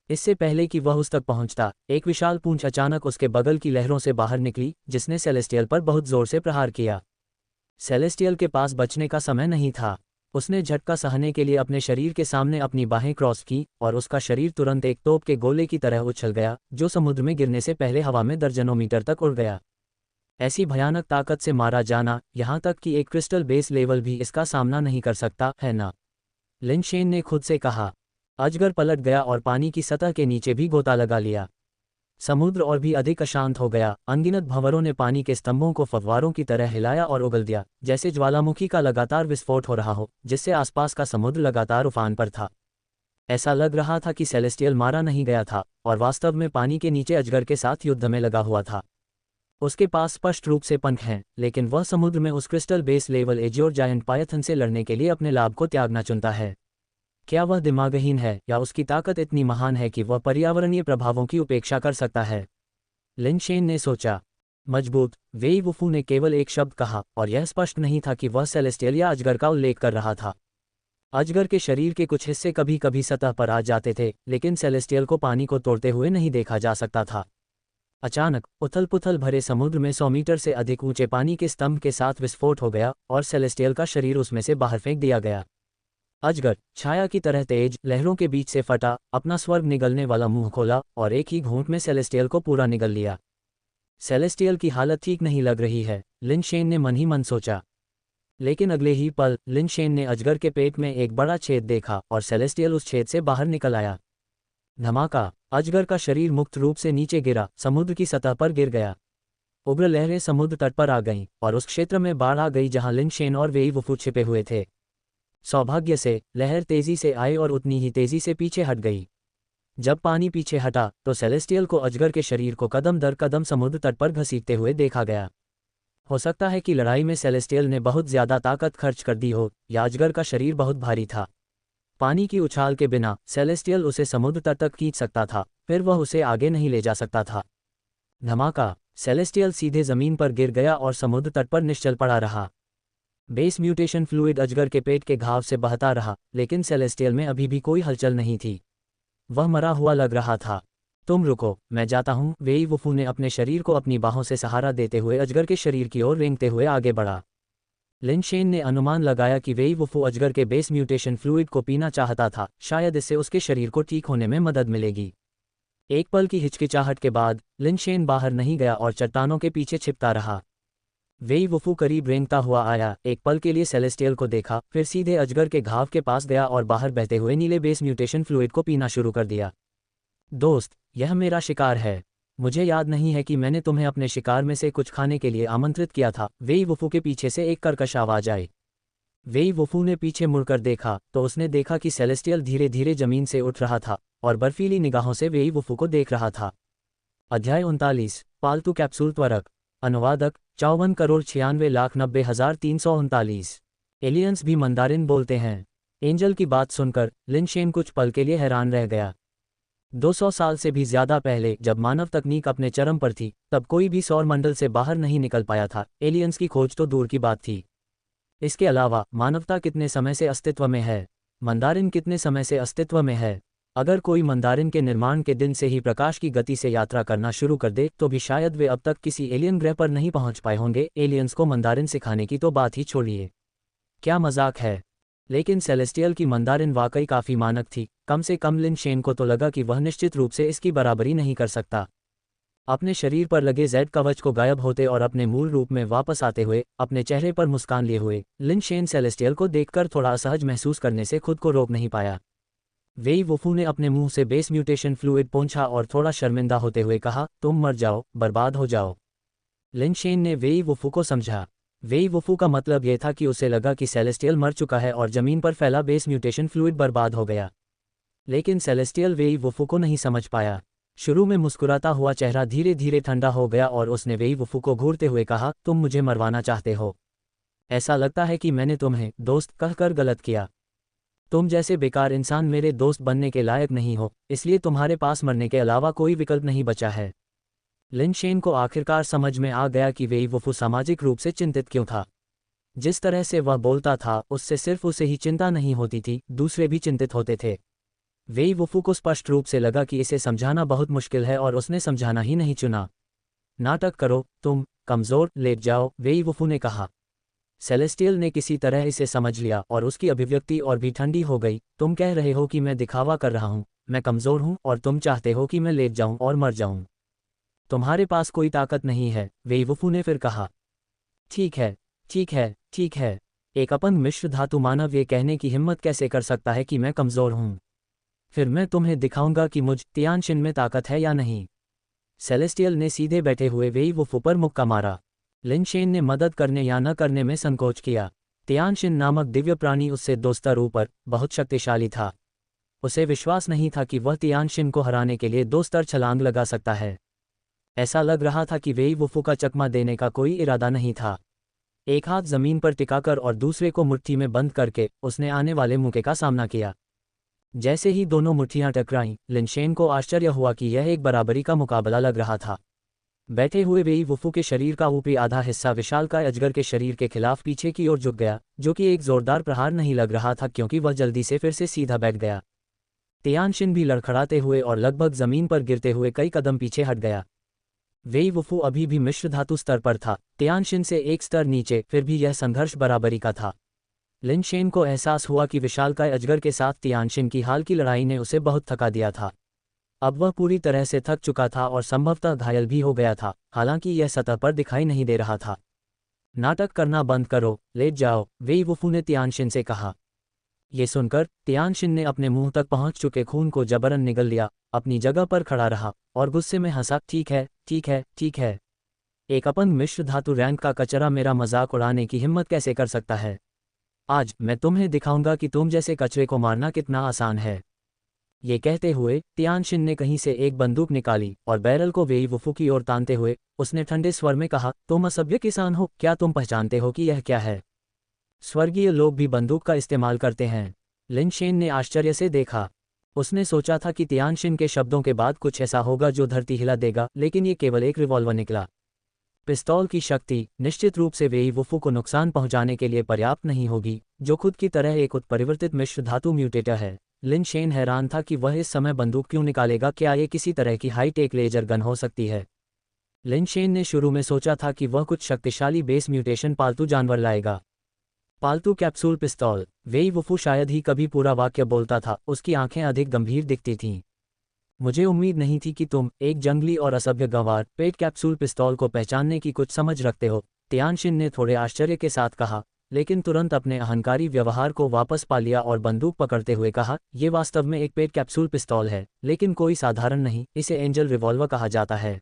इससे पहले कि वह उस तक पहुंचता, एक विशाल पूंछ अचानक उसके बगल की लहरों से बाहर निकली, जिसने सेलेस्टियल पर बहुत जोर से प्रहार किया। सेलेस्टियल के पास बचने का समय नहीं था। उसने झटका सहने के लिए अपने शरीर के सामने अपनी बाहें क्रॉस की और उसका शरीर तुरंत एक तोप के गोले की तरह उछल गया, जो समुद्र में गिरने से पहले हवा में दर्जनों मीटर तक उड़ गया। ऐसी भयानक ताकत से मारा जाना, यहाँ तक कि एक क्रिस्टल बेस लेवल भी इसका सामना नहीं कर सकता है ना, लिन शेन ने खुद से कहा। अजगर पलट गया और पानी की सतह के नीचे भी गोता लगा लिया। समुद्र और भी अधिक अशांत हो गया। अनगिनत भंवरों ने पानी के स्तंभों को फव्वारों की तरह हिलाया और उगल दिया, जैसे ज्वालामुखी का लगातार विस्फोट हो रहा हो, जिससे आसपास का समुद्र लगातार उफान पर था। ऐसा लग रहा था कि सेलेस्टियल मारा नहीं गया था और वास्तव में पानी के नीचे अजगर के साथ युद्ध में लगा हुआ था। उसके पास स्पष्ट रूप से पंख हैं, लेकिन वह समुद्र में उस crystal base level एजियोर giant Python से लड़ने के लिए अपने लाभ को त्यागना चुनता है। क्या वह दिमागहीन है या उसकी ताकत इतनी महान है कि वह पर्यावरणीय प्रभावों की उपेक्षा कर सकता है? लिन शेन ने सोचा। मजबूत, वेई वुफू ने केवल एक शब्द कहा और यह स्पष्ट नहीं था कि वह सेलेस्टियल या अजगर का उल्लेख कर रहा था। अजगर के शरीर के कुछ हिस्से कभी कभी सतह पर आ जाते थे, लेकिन सेलेस्टियल को पानी को तोड़ते हुए नहीं देखा जा सकता था। अचानक उथल पुथल भरे समुद्र में 100 मीटर से अधिक ऊंचे पानी के स्तंभ के साथ विस्फोट हो गया और सेलेस्टियल का शरीर उसमें से बाहर फेंक दिया गया। अजगर छाया की तरह तेज लहरों के बीच से फटा, अपना स्वर्ग निगलने वाला मुंह खोला और एक ही घूंट में सेलेस्टियल को पूरा निगल लिया। सेलेस्टियल की हालत ठीक नहीं लग रही है, लिन शेन ने मन ही मन सोचा। लेकिन अगले ही पल लिन शेन ने अजगर के पेट में एक बड़ा छेद देखा और सेलेस्टियल उस छेद से बाहर निकल आया। धमाका, अजगर का शरीर मुक्त रूप से नीचे गिरा, समुद्र की सतह पर गिर गया। उग्र लहरें समुद्र तट पर आ गईं और उस क्षेत्र में बाढ़ आ गई जहां लिन शेन और वेई वुफू छिपे हुए थे। सौभाग्य से लहर तेजी से आई और उतनी ही तेजी से पीछे हट गई। जब पानी पीछे हटा तो सेलेस्टियल को अजगर के शरीर को कदम दर कदम समुद्र तट पर घसीटते हुए देखा गया। हो सकता है कि लड़ाई में सेलेस्टियल ने बहुत ज्यादा ताकत खर्च कर दी हो या अजगर का शरीर बहुत भारी था। पानी की उछाल के बिना सेलेस्टियल उसे समुद्र तट तक खींच सकता था, फिर वह उसे आगे नहीं ले जा सकता था। धमाका, सेलेस्टियल सीधे जमीन पर गिर गया और समुद्र तट पर निश्चल पड़ा रहा। बेस म्यूटेशन फ्लूइड अजगर के पेट के घाव से बहता रहा, लेकिन सेलेस्टियल में अभी भी कोई हलचल नहीं थी। वह मरा हुआ लग रहा था। तुम रुको, मैं जाता हूँ, वेई वुफू ने अपने शरीर को अपनी बाहों से सहारा देते हुए अजगर के शरीर की ओर रेंगते हुए आगे बढ़ा। लिन शेन ने अनुमान लगाया कि वेई वुफू अजगर के बेस म्यूटेशन फ्लूइड को पीना चाहता था, शायद इससे उसके शरीर को ठीक होने में मदद मिलेगी। एक पल की हिचकिचाहट के बाद लिन शेन बाहर नहीं गया और चट्टानों के पीछे छिपता रहा। वेई वुफू करीब रेंगता हुआ आया, एक पल के लिए सेलेस्टियल को देखा, फिर सीधे अजगर के घाव के पास गया और बाहर बहते हुए नीले बेस म्यूटेशन फ्लूइड को पीना शुरू कर दिया। दोस्त, यह मेरा शिकार है। मुझे याद नहीं है कि मैंने तुम्हें अपने शिकार में से कुछ खाने के लिए आमंत्रित किया था। वेई वुफू के पीछे से एक कर्कश आवाज आई। वेई वुफू ने पीछे मुड़कर देखा तो उसने देखा कि सेलेस्टियल धीरे धीरे जमीन से उठ रहा था और बर्फीली निगाहों से वेई वुफू को देख रहा था। अध्याय 39, पालतू कैप्सूल त्वरक। अनुवादक 54,96,90,339। एलियंस भी मंदारिन बोलते हैं। एंजल की बात सुनकर लिन शेन कुछ पल के लिए हैरान रह गया। 200 साल से भी ज्यादा पहले जब मानव तकनीक अपने चरम पर थी, तब कोई भी सौर मंडल से बाहर नहीं निकल पाया था। एलियंस की खोज तो दूर की बात थी। इसके अलावा मानवता कितने समय से अस्तित्व में है? मंदारिन कितने समय से अस्तित्व में है? अगर कोई मंदारिन के निर्माण के दिन से ही प्रकाश की गति से यात्रा करना शुरू कर दे तो भी शायद वे अब तक किसी एलियन ग्रह पर नहीं पहुंच पाए होंगे। एलियंस को मंदारिन सिखाने की तो बात ही छोड़िए। क्या मजाक है। लेकिन सेलेस्टियल की मंदारिन वाकई काफ़ी मानक थी। कम से कम लिन शेन को तो लगा कि वह निश्चित रूप से इसकी बराबरी नहीं कर सकता। अपने शरीर पर लगे जेड कवच को गायब होते और अपने मूल रूप में वापस आते हुए, अपने चेहरे पर मुस्कान लिए हुए, लिन शेन सेलेस्टियल को देखकर थोड़ा असहज महसूस करने से खुद को रोक नहीं पाया। वेई वुफू ने अपने मुंह से बेस म्यूटेशन फ्लूइड पोंछा और थोड़ा शर्मिंदा होते हुए कहा, तुम मर जाओ, बर्बाद हो जाओ। लिन शेन ने वेई वुफू को समझा। वेई वुफू का मतलब यह था कि उसे लगा कि सेलेस्टियल मर चुका है और जमीन पर फैला बेस म्यूटेशन फ्लूइड बर्बाद हो गया। लेकिन सेलेस्टियल वेई वुफू को नहीं समझ पाया। शुरू में मुस्कुराता हुआ चेहरा धीरे धीरे ठंडा हो गया और उसने वेई वुफू को घूरते हुए कहा, तुम मुझे मरवाना चाहते हो। ऐसा लगता है कि मैंने तुम्हें दोस्त कहकर गलत किया। तुम जैसे बेकार इंसान मेरे दोस्त बनने के लायक नहीं हो, इसलिए तुम्हारे पास मरने के अलावा कोई विकल्प नहीं बचा है। लिन शेन को आखिरकार समझ में आ गया कि वेई वुफू सामाजिक रूप से चिंतित क्यों था। जिस तरह से वह बोलता था उससे सिर्फ उसे ही चिंता नहीं होती थी, दूसरे भी चिंतित होते थे। वेई वुफू को स्पष्ट रूप से लगा कि इसे समझाना बहुत मुश्किल है और उसने समझाना ही नहीं चुना। नाटक करो, तुम कमज़ोर, लेट जाओ, वेई वुफू ने कहा। सेलेस्टियल ने किसी तरह इसे समझ लिया और उसकी अभिव्यक्ति और भी ठंडी हो गई। तुम कह रहे हो कि मैं दिखावा कर रहा हूँ, मैं कमज़ोर हूँ और तुम चाहते हो कि मैं लेट जाऊँ और मर जाऊँ। तुम्हारे पास कोई ताकत नहीं है, वेई वुफू ने फिर कहा। ठीक है, ठीक है, ठीक है। एक अपंग मिश्र धातु मानव ये कहने की हिम्मत कैसे कर सकता है कि मैं कमज़ोर हूँ? फिर मैं तुम्हें दिखाऊंगा कि मुझ तियानशिन में ताकत है या नहीं। सेलेस्टियल ने सीधे बैठे हुए वेई वुफू पर मुक्का मारा। लिन शेन ने मदद करने या न करने में संकोच किया। तियानशिन नामक दिव्य प्राणी उससे 2 स्तर ऊपर, बहुत शक्तिशाली था। उसे विश्वास नहीं था कि वह तियानशिन को हराने के लिए 2 स्तर छलांग लगा सकता है। ऐसा लग रहा था कि वेई वुफू का चकमा देने का कोई इरादा नहीं था। एक हाथ जमीन पर टिकाकर और दूसरे को मुट्ठी में बंद करके उसने आने वाले मौके का सामना किया। जैसे ही दोनों मुट्ठियां टकराईं, लिन शेन को आश्चर्य हुआ कि यह एक बराबरी का मुकाबला लग रहा था। बैठे हुए वेई वुफू के शरीर का ऊपरी आधा हिस्सा विशालकाय अजगर के शरीर के खिलाफ पीछे की ओर झुक गया, जो कि एक जोरदार प्रहार नहीं लग रहा था क्योंकि वह जल्दी से फिर से सीधा बैठ गया। तियानशिन भी लड़खड़ाते हुए और लगभग जमीन पर गिरते हुए कई कदम पीछे हट गया। वेई वुफू अभी भी मिश्र धातु स्तर पर था, तियानशिन से एक स्तर नीचे, फिर भी यह संघर्ष बराबरी का था। लिन शेन को एहसास हुआ कि विशालकाय अजगर के साथ तियानशिन की हाल की लड़ाई ने उसे बहुत थका दिया था। अब वह पूरी तरह से थक चुका था और संभवतः घायल भी हो गया था, हालांकि यह सतह पर दिखाई नहीं दे रहा था। नाटक करना बंद करो, लेट जाओ, वेई वुफू ने तियानशिन से कहा। ये सुनकर तियानशिन ने अपने मुंह तक पहुंच चुके खून को जबरन निगल लिया, अपनी जगह पर खड़ा रहा और गुस्से में हंसा। ठीक है, ठीक है, ठीक है। एक अपंग मिश्र धातु रैंक का कचरा मेरा मजाक उड़ाने की हिम्मत कैसे कर सकता है? आज मैं तुम्हें दिखाऊंगा कि तुम जैसे कचरे को मारना कितना आसान है। ये कहते हुए तियानशिन ने कहीं से एक बंदूक निकाली और बैरल को वेई वुफू की ओर तानते हुए उसने ठंडे स्वर में कहा, तुम असभ्य किसान हो, क्या तुम पहचानते हो कि यह क्या है? स्वर्गीय लोग भी बंदूक का इस्तेमाल करते हैं। लिन शेन ने आश्चर्य से देखा। उसने सोचा था कि तियानशिन के शब्दों के बाद कुछ ऐसा होगा जो धरती हिला देगा, लेकिन ये केवल एक रिवॉल्वर निकला। पिस्तौल की शक्ति निश्चित रूप से वेई वुफू को नुकसान पहुंचाने के लिए पर्याप्त नहीं होगी, जो खुद की तरह एक उत्परिवर्तित मिश्र धातु म्यूटेटर है। लिन शेन हैरान था कि वह इस समय बंदूक क्यों निकालेगा, क्या ये किसी तरह की हाई-टेक लेजर गन हो सकती है? लिन शेन ने शुरू में सोचा था कि वह कुछ शक्तिशाली बेस म्यूटेशन पालतू जानवर लाएगा। पालतू कैप्सूल पिस्तौल। वेई वुफू शायद ही कभी पूरा वाक्य बोलता था, उसकी आंखें अधिक गंभीर दिखती थीं। मुझे उम्मीद नहीं थी कि तुम, एक जंगली और असभ्य गंवार, पेट कैप्सूल पिस्तौल को पहचानने की कुछ समझ रखते हो, तियानशिन ने थोड़े आश्चर्य के साथ कहा, लेकिन तुरंत अपने अहंकारी व्यवहार को वापस पा लिया और बंदूक पकड़ते हुए कहा, ये वास्तव में एक पेट कैप्सूल पिस्तौल है, लेकिन कोई साधारण नहीं, इसे एंजल रिवॉल्वर कहा जाता है।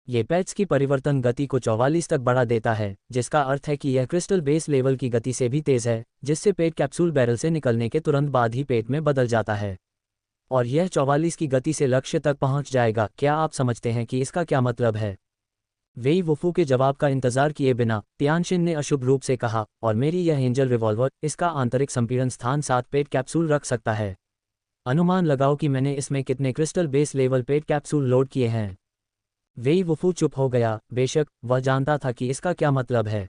ये पैट्स की परिवर्तन गति को 44 तक बढ़ा देता है, जिसका अर्थ है कि यह क्रिस्टल बेस लेवल की गति से भी तेज है, जिससे पेट कैप्सूल बैरल से निकलने के तुरंत बाद ही पेट में बदल जाता है और यह 44 की गति से लक्ष्य तक पहुंच जाएगा। क्या आप समझते हैं कि इसका क्या मतलब है? वेई वुफू के जवाब का इंतजार किए बिना तियानशिन ने अशुभ रूप से कहा, और मेरी यह एंजल रिवॉल्वर, इसका आंतरिक संपीड़न स्थान 7 पेट कैप्सूल रख सकता है। अनुमान लगाओ कि मैंने इसमें कितने क्रिस्टल बेस लेवल पेट कैप्सूल लोड किए हैं। वेई वुफू चुप हो गया, बेशक वह जानता था कि इसका क्या मतलब है।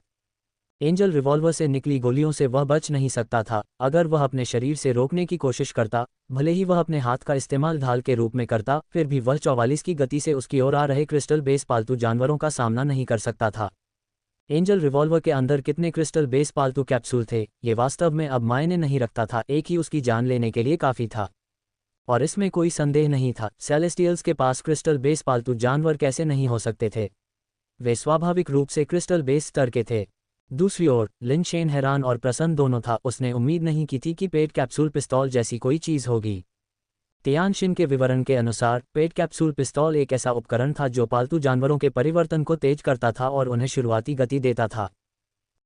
एंजल रिवॉल्वर से निकली गोलियों से वह बच नहीं सकता था। अगर वह अपने शरीर से रोकने की कोशिश करता, भले ही वह अपने हाथ का इस्तेमाल ढाल के रूप में करता, फिर भी वह 44 की गति से उसकी ओर आ रहे क्रिस्टल बेस पालतू जानवरों का सामना नहीं कर सकता था। एंजल रिवॉल्वर के अंदर कितने क्रिस्टल बेस पालतू कैप्सूल थे, ये वास्तव में अब मायने नहीं रखता था, एक ही उसकी जान लेने के लिए काफ़ी था। और इसमें कोई संदेह नहीं था, सेलेस्टियल्स के पास क्रिस्टल बेस पालतू जानवर कैसे नहीं हो सकते थे। वे स्वाभाविक रूप से क्रिस्टल बेस स्तर के थे। दूसरी ओर लिन शेन हैरान और प्रसन्न दोनों था। उसने उम्मीद नहीं की थी कि पेट कैप्सूल पिस्तौल जैसी कोई चीज़ होगी। तियानशिन के विवरण के अनुसार पेट कैप्सूल पिस्तौल एक ऐसा उपकरण था जो पालतू जानवरों के परिवर्तन को तेज करता था और उन्हें शुरुआती गति देता था।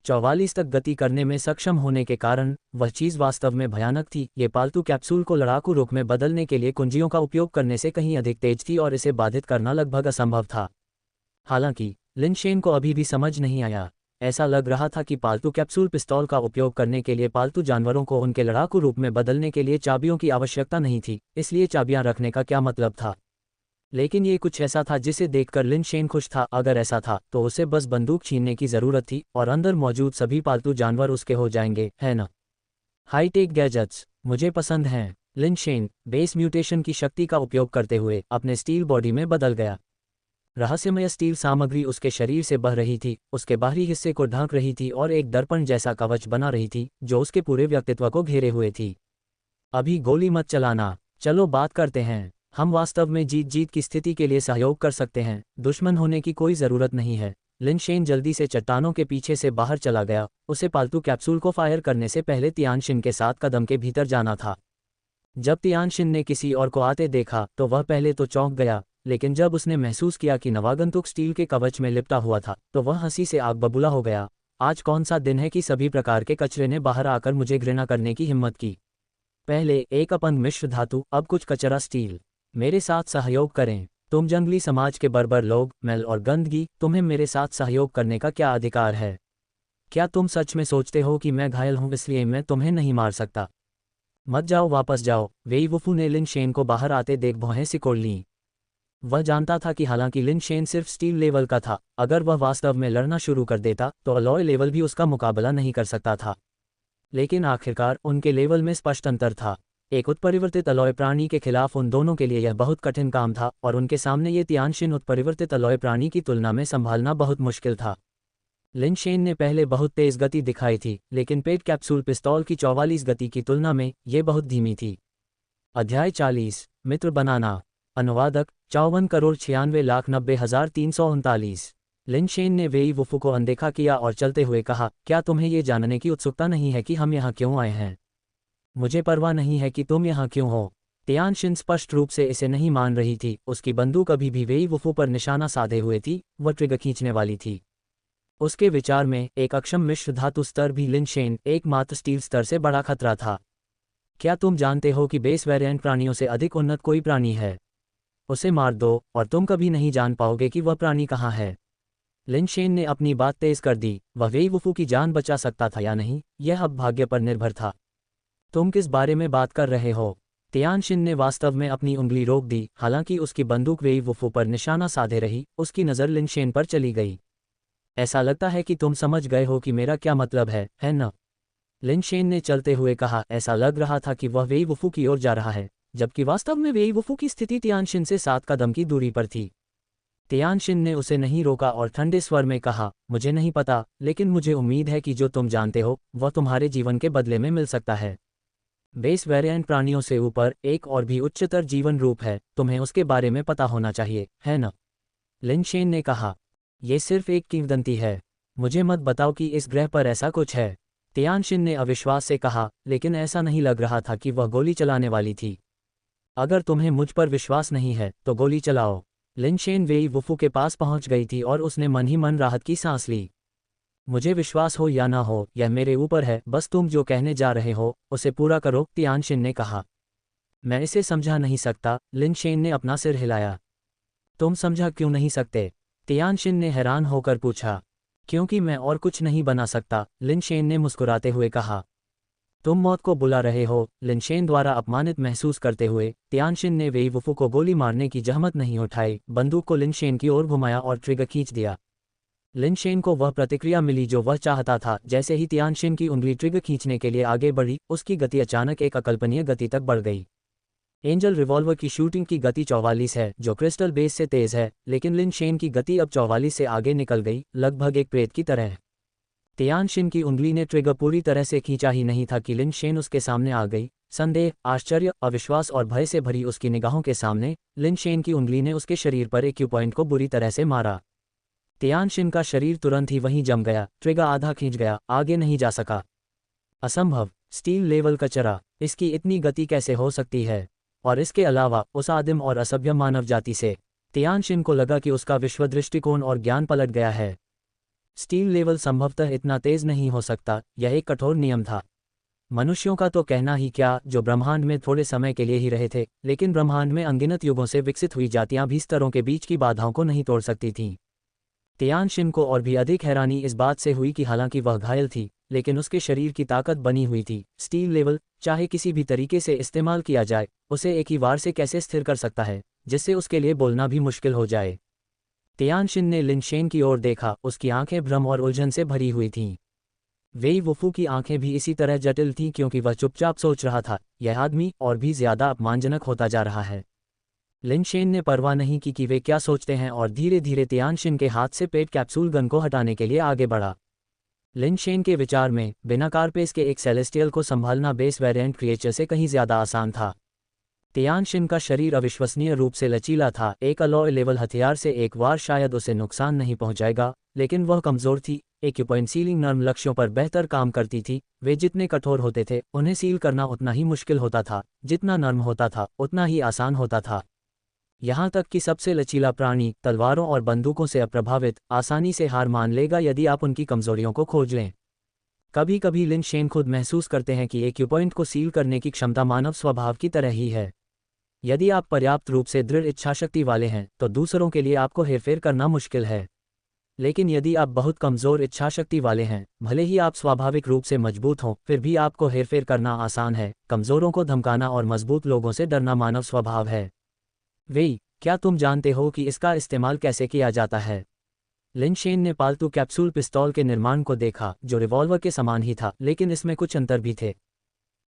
44 तक गति करने में सक्षम होने के कारण वह चीज़ वास्तव में भयानक थी। ये पालतू कैप्सूल को लड़ाकू रुख में बदलने के लिए कुंजियों का उपयोग करने से कहीं अधिक तेज थी और इसे बाधित करना लगभग असंभव था। हालांकि लिन शेन को अभी भी समझ नहीं आया। ऐसा लग रहा था कि पालतू कैप्सूल पिस्तौल का उपयोग करने के लिए पालतू जानवरों को उनके लड़ाकू रूप में बदलने के लिए चाबियों की आवश्यकता नहीं थी, इसलिए चाबियां रखने का क्या मतलब था। लेकिन ये कुछ ऐसा था जिसे देखकर लिन शेन खुश था। अगर ऐसा था तो उसे बस बंदूक छीनने की ज़रूरत थी और अंदर मौजूद सभी पालतू जानवर उसके हो जाएंगे, है ना? हाईटेक गैजेट्स मुझे पसंद हैं। लिन शेन बेस म्यूटेशन की शक्ति का उपयोग करते हुए अपने स्टील बॉडी में बदल गया। रहस्यमय स्टील सामग्री उसके शरीर से बह रही थी, उसके बाहरी हिस्से को ढांक रही थी और एक दर्पण जैसा कवच बना रही थी जो उसके पूरे व्यक्तित्व को घेरे हुए थी। अभी गोली मत चलाना, चलो बात करते हैं। हम वास्तव में जीत जीत की स्थिति के लिए सहयोग कर सकते हैं, दुश्मन होने की कोई ज़रूरत नहीं है। लिन शेन जल्दी से चट्टानों के पीछे से बाहर चला गया। उसे पालतू कैप्सूल को फायर करने से पहले तियानशिन के 7 कदम के भीतर जाना था। जब तियानशिन ने किसी और को आते देखा तो वह पहले तो चौंक गया, लेकिन जब उसने महसूस किया कि नवागंतुक स्टील के कवच में लिपटा हुआ था तो वह हंसी से आग बबूला हो गया। आज कौन सा दिन है कि सभी प्रकार के कचरे ने बाहर आकर मुझे घृणा करने की हिम्मत की। पहले एक अपंग मिश्र धातु, अब कुछ कचरा स्टील। मेरे साथ सहयोग करें। तुम जंगली समाज के बर्बर लोग, मैल और गंदगी, तुम्हें मेरे साथ सहयोग करने का क्या अधिकार है? क्या तुम सच में सोचते हो कि मैं घायल हूं इसलिए मैं तुम्हें नहीं मार सकता? मत जाओ, वापस जाओ। वेई वुफू ने लिन शेन को बाहर आते देख भौहें सिकोड़ लीं। वह जानता था कि हालांकि लिन शेन सिर्फ स्टील लेवल का था, अगर वह वास्तव में लड़ना शुरू कर देता तो अलॉय लेवल भी उसका मुकाबला नहीं कर सकता था। लेकिन आखिरकार उनके लेवल में स्पष्ट अंतर था। एक उत्परिवर्तित अलॉय प्राणी के खिलाफ उन दोनों के लिए यह बहुत कठिन काम था और उनके सामने ये तियानशिन उत्परिवर्तित अलॉय प्राणी की तुलना में संभालना बहुत मुश्किल था। लिन शेन ने पहले बहुत तेज गति दिखाई थी, लेकिन पेट कैप्सूल पिस्तौल की 44 गति की तुलना में ये बहुत धीमी थी। अध्याय 40 मित्र बनाना। अनुवादक 54,96,90,339। लिन शेन ने वेई वुफू को अनदेखा किया और चलते हुए कहा, क्या तुम्हें ये जानने की उत्सुकता नहीं है कि हम यहाँ क्यों आए हैं? मुझे परवाह नहीं है कि तुम यहाँ क्यों हो। तियानशिन स्पष्ट रूप से इसे नहीं मान रही थी। उसकी बंदूक अभी भी वेई वुफू पर निशाना साधे हुए थी, वह ट्रिगर खींचने वाली थी। उसके विचार में एक अक्षम मिश्र धातु स्तर भी लिन शेन एकमात्र स्टील स्तर से बड़ा खतरा था। क्या तुम जानते हो कि बेस वेरिएंट प्राणियों से अधिक उन्नत कोई प्राणी है? उसे मार दो और तुम कभी नहीं जान पाओगे कि वह प्राणी कहाँ है। लिन शेन ने अपनी बात तेज कर दी। वह वेई वुफू की जान बचा सकता था या नहीं, यह अब भाग्य पर निर्भर था। तुम किस बारे में बात कर रहे हो? तियानशिन ने वास्तव में अपनी उंगली रोक दी। हालांकि उसकी बंदूक वेई वुफू पर निशाना साधे रही, उसकी नज़र लिन शेन पर चली गई। ऐसा लगता है कि तुम समझ गए हो कि मेरा क्या मतलब है न? लिन शेन ने चलते हुए कहा। ऐसा लग रहा था कि वह वेई वुफू की ओर जा रहा है, जबकि वास्तव में वेई वुफू की स्थिति तियानशिन से 7 कदम की दूरी पर थी। तियानशिन ने उसे नहीं रोका और ठंडे स्वर में कहा, मुझे नहीं पता, लेकिन मुझे उम्मीद है कि जो तुम जानते हो वह तुम्हारे जीवन के बदले में मिल सकता है। बेस वेरिएंट प्राणियों से ऊपर एक और भी उच्चतर जीवन रूप है, तुम्हें उसके बारे में पता होना चाहिए, है न? लिन शेन ने कहा, यह सिर्फ एक किंवदंती है। मुझे मत बताओ कि इस ग्रह पर ऐसा कुछ है। तियानशिन ने अविश्वास से कहा, लेकिन ऐसा नहीं लग रहा था कि वह गोली चलाने वाली थी। अगर तुम्हें मुझ पर विश्वास नहीं है तो गोली चलाओ। लिन शेन वेई वुफू के पास पहुंच गई थी और उसने मन ही मन राहत की सांस ली। मुझे विश्वास हो या ना हो, यह मेरे ऊपर है, बस तुम जो कहने जा रहे हो उसे पूरा करो, तियानशिन ने कहा। मैं इसे समझा नहीं सकता। लिन शेन ने अपना सिर हिलाया। तुम समझा क्यों नहीं सकते? तियानशिन ने हैरान होकर पूछा। क्योंकि मैं और कुछ नहीं बना सकता, लिन शेन ने मुस्कुराते हुए कहा। तुम मौत को बुला रहे हो? लिन शेन द्वारा अपमानित महसूस करते हुए तियानशिन ने वेई वुफू को गोली मारने की जहमत नहीं उठाई, बंदूक को लिन शेन की ओर घुमाया और ट्रिगर खींच दिया। लिन शेन को वह प्रतिक्रिया मिली जो वह चाहता था। जैसे ही तियानशिन की उंगली ट्रिगर खींचने के लिए आगे बढ़ी, उसकी गति अचानक एक अकल्पनीय गति तक बढ़ गई। एंजल रिवॉल्वर की शूटिंग की गति 44 है, जो क्रिस्टल बेस से तेज है, लेकिन लिन शेन की गति अब 44 से आगे निकल गई, लगभग एक प्रेत की तरह। तियानशिन की उंगली ने ट्रिगर पूरी तरह से खींचा ही नहीं था कि लिन शेन उसके सामने आ गई। संदेह, आश्चर्य, अविश्वास और भय से भरी उसकी निगाहों के सामने लिन शेन की उंगली ने उसके शरीर पर एक क्यूपॉइंट को बुरी तरह से मारा। तियानशिन का शरीर तुरंत ही वहीं जम गया, ट्रिगर आधा खींच गया, आगे नहीं जा सका। असंभव, स्टील लेवल कचरा, इसकी इतनी गति कैसे हो सकती है? और इसके अलावा उस आदिम और असभ्य मानव जाति से। तियानशिन को लगा कि उसका विश्व दृष्टिकोण और ज्ञान पलट गया है। स्टील लेवल संभवतः इतना तेज नहीं हो सकता, यह एक कठोर नियम था। मनुष्यों का तो कहना ही क्या, जो ब्रह्मांड में थोड़े समय के लिए ही रहे थे, लेकिन ब्रह्मांड में अनगिनत युगों से विकसित हुई जातियां भी स्तरों के बीच की बाधाओं को नहीं तोड़ सकती थीं। तियानशिन को और भी अधिक हैरानी इस बात से हुई कि हालांकि वह घायल थी, लेकिन उसके शरीर की ताकत बनी हुई थी। स्टील लेवल, चाहे किसी भी तरीके से इस्तेमाल किया जाए, उसे एक ही वार से कैसे स्थिर कर सकता है, जिससे उसके लिए बोलना भी मुश्किल हो जाए। तियानशिन ने लिन शेन की ओर देखा, उसकी आंखें भ्रम और उलझन से भरी हुई थीं। वेई वुफू की आंखें भी इसी तरह जटिल थीं क्योंकि वह चुपचाप सोच रहा था, यह आदमी और भी ज्यादा अपमानजनक होता जा रहा है। लिन शेन ने परवाह नहीं की कि वे क्या सोचते हैं और धीरे धीरे तियानशिन के हाथ से पेट कैप्सूल गन को हटाने के लिए आगे बढ़ा। लिन शेन के विचार में बिना कारपेस के एक सेलेस्टियल को संभालना बेस वेरिएंट क्रिएचर से कहीं ज्यादा आसान था। तियानशिन का शरीर अविश्वसनीय रूप से लचीला था, एक अलॉय लेवल हथियार से एक वार शायद उसे नुकसान नहीं पहुंचाएगा, लेकिन वह कमजोर थी। एक्यूपॉइंट सीलिंग नर्म लक्ष्यों पर बेहतर काम करती थी। वे जितने कठोर होते थे, उन्हें सील करना उतना ही मुश्किल होता था, जितना नर्म होता था उतना ही आसान होता था। यहाँ तक कि सबसे लचीला प्राणी तलवारों और बंदूकों से अप्रभावित आसानी से हार मान लेगा यदि आप उनकी कमजोरियों को खोज लें। कभी कभी लिन शेन खुद महसूस करते हैं कि एक्यूपॉइंट को सील करने की क्षमता मानव स्वभाव की तरह ही है। यदि आप पर्याप्त रूप से दृढ़ इच्छाशक्ति वाले हैं तो दूसरों के लिए आपको हेरफेर करना मुश्किल है। लेकिन यदि आप बहुत कमजोर इच्छाशक्ति वाले हैं, भले ही आप स्वाभाविक रूप से मजबूत हों, फिर भी आपको हेरफेर करना आसान है। कमजोरों को धमकाना और मजबूत लोगों से डरना मानव स्वभाव है। वेई, क्या तुम जानते हो कि इसका इस्तेमाल कैसे किया जाता है? लिन शेन ने पालतू कैप्सूल पिस्तौल के निर्माण को देखा, जो रिवॉल्वर के समान ही था, लेकिन इसमें कुछ अंतर भी थे।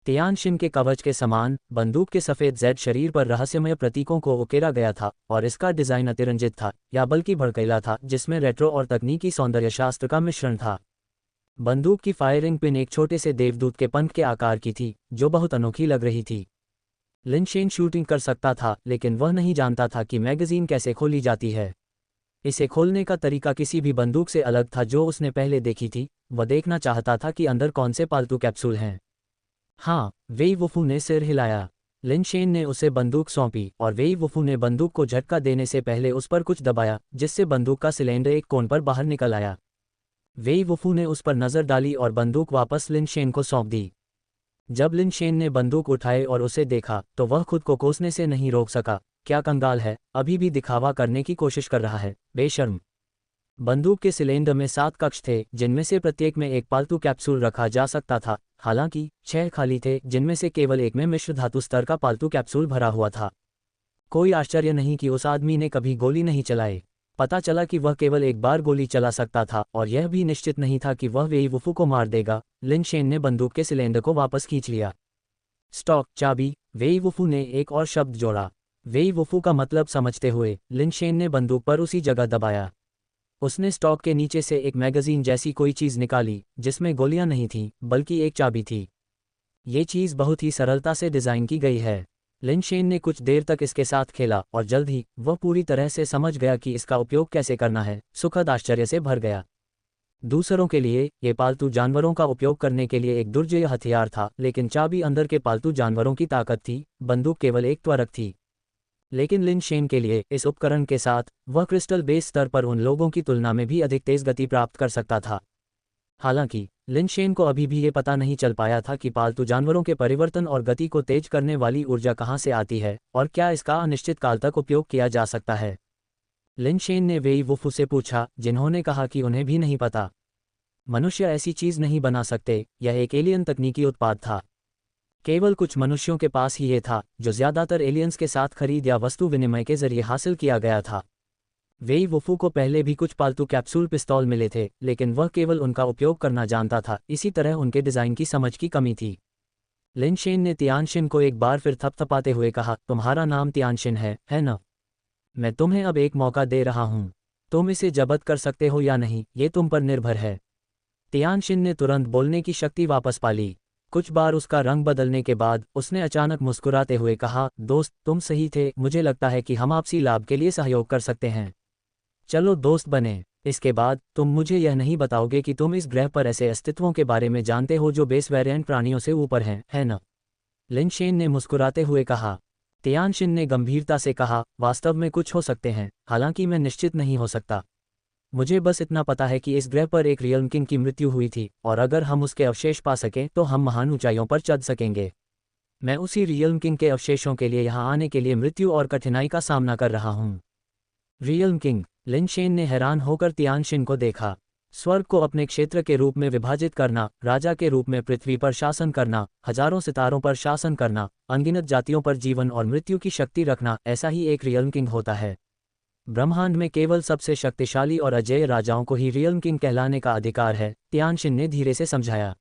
तियानशिन के कवच के समान बंदूक के सफेद जेड शरीर पर रहस्यमय प्रतीकों को उकेरा गया था, और इसका डिजाइन अतिरंजित था, या बल्कि भड़कीला था, जिसमें रेट्रो और तकनीकी सौंदर्यशास्त्र का मिश्रण था। बंदूक की फायरिंग पिन एक छोटे से देवदूत के पंख के आकार की थी, जो बहुत अनोखी लग रही थी। लिन शेन शूटिंग कर सकता था, लेकिन वह नहीं जानता था कि मैगजीन कैसे खोली जाती है। इसे खोलने का तरीका किसी भी बंदूक से अलग था जो उसने पहले देखी थी। वह देखना चाहता था कि अंदर कौन से पालतू कैप्सूल हैं। हाँ, वेई वुफू ने सिर हिलाया। लिन शेन ने उसे बंदूक सौंपी और वेई वुफू ने बंदूक को झटका देने से पहले उस पर कुछ दबाया, जिससे बंदूक का सिलेंडर एक कोण पर बाहर निकल आया। वेई वुफू ने उस पर नजर डाली और बंदूक वापस लिन शेन को सौंप दी। जब लिन शेन ने बंदूक उठाई और उसे देखा तो वह खुद को कोसने से नहीं रोक सका। क्या कंगाल है, अभी भी दिखावा करने की कोशिश कर रहा है, बेशर्म। बंदूक के सिलेंडर में 7 कक्ष थे, जिनमें से प्रत्येक में एक पालतू कैप्सूल रखा जा सकता था। हालांकि 6 खाली थे, जिनमें से केवल एक में मिश्र धातु स्तर का पालतू कैप्सूल भरा हुआ था। कोई आश्चर्य नहीं कि उस आदमी ने कभी गोली नहीं चलाई। पता चला कि वह केवल एक बार गोली चला सकता था, और यह भी निश्चित नहीं था कि वह वेई वुफू को मार देगा। लिन शेन ने बंदूक के सिलेंडर को वापस खींच लिया। स्टॉक, चाबी, वेई वुफू ने एक और शब्द जोड़ा। वेई वुफू का मतलब समझते हुए लिन शेन ने बंदूक पर उसी जगह दबाया। उसने स्टॉक के नीचे से एक मैगजीन जैसी कोई चीज़ निकाली, जिसमें गोलियां नहीं थीं, बल्कि एक चाबी थी। ये चीज़ बहुत ही सरलता से डिज़ाइन की गई है। लिन शेन ने कुछ देर तक इसके साथ खेला और जल्द ही वह पूरी तरह से समझ गया कि इसका उपयोग कैसे करना है। सुखद आश्चर्य से भर गया। दूसरों के लिए ये पालतू जानवरों का उपयोग करने के लिए एक दुर्जय हथियार था, लेकिन चाबी अंदर के पालतू जानवरों की ताकत थी। बंदूक केवल एक त्वरक थी। लेकिन लिन शेन के लिए इस उपकरण के साथ वह क्रिस्टल बेस स्तर पर उन लोगों की तुलना में भी अधिक तेज गति प्राप्त कर सकता था। हालांकि लिन शेन को अभी भी ये पता नहीं चल पाया था कि पालतू जानवरों के परिवर्तन और गति को तेज करने वाली ऊर्जा कहाँ से आती है और क्या इसका अनिश्चित काल तक उपयोग किया जा सकता है। लिन शेन ने वेई वुफू से पूछा, जिन्होंने कहा कि उन्हें भी नहीं पता। मनुष्य ऐसी चीज नहीं बना सकते, यह एक एलियन तकनीकी उत्पाद था। केवल कुछ मनुष्यों के पास ही ये था, जो ज्यादातर एलियंस के साथ खरीद या वस्तु विनिमय के जरिए हासिल किया गया था। वेई वुफू को पहले भी कुछ पालतू कैप्सूल पिस्तौल मिले थे, लेकिन वह केवल उनका उपयोग करना जानता था। इसी तरह उनके डिजाइन की समझ की कमी थी। लिन शेन ने तियानशिन को एक बार फिर थपथपाते हुए कहा, तुम्हारा नाम तियानशिन है न? मैं तुम्हें अब एक मौका दे रहा हूं। तुम इसे जब्त कर सकते हो या नहीं, ये तुम पर निर्भर है। तियानशिन ने तुरंत बोलने की शक्ति वापस पा ली। कुछ बार उसका रंग बदलने के बाद उसने अचानक मुस्कुराते हुए कहा, दोस्त तुम सही थे, मुझे लगता है कि हम आपसी लाभ के लिए सहयोग कर सकते हैं। चलो दोस्त बने। इसके बाद तुम मुझे यह नहीं बताओगे कि तुम इस ग्रह पर ऐसे अस्तित्वों के बारे में जानते हो जो बेस वेरिएंट प्राणियों से ऊपर हैं, है ना? लिन शेन ने मुस्कुराते हुए कहा। तियानशिन ने गंभीरता से कहा, वास्तव में कुछ हो सकते हैं, हालांकि मैं निश्चित नहीं हो सकता। मुझे बस इतना पता है कि इस ग्रह पर एक रियल्म किंग की मृत्यु हुई थी, और अगर हम उसके अवशेष पा सकें तो हम महान ऊंचाइयों पर चढ़ सकेंगे। मैं उसी रियल्म किंग के अवशेषों के लिए यहाँ आने के लिए मृत्यु और कठिनाई का सामना कर रहा हूँ। Realm king. लिन शेन ने हैरान होकर तियानशिन को देखा। स्वर्ग को अपने क्षेत्र के रूप में विभाजित करना, राजा के रूप में पृथ्वी पर शासन करना, हजारों सितारों पर शासन करना, अनगिनत जातियों पर जीवन और मृत्यु की शक्ति रखना, ऐसा ही एक रियल्म किंग होता है। ब्रह्मांड में केवल सबसे शक्तिशाली और अजेय राजाओं को ही रियल्म किंग कहलाने का अधिकार है, तियानशिन ने धीरे से समझाया।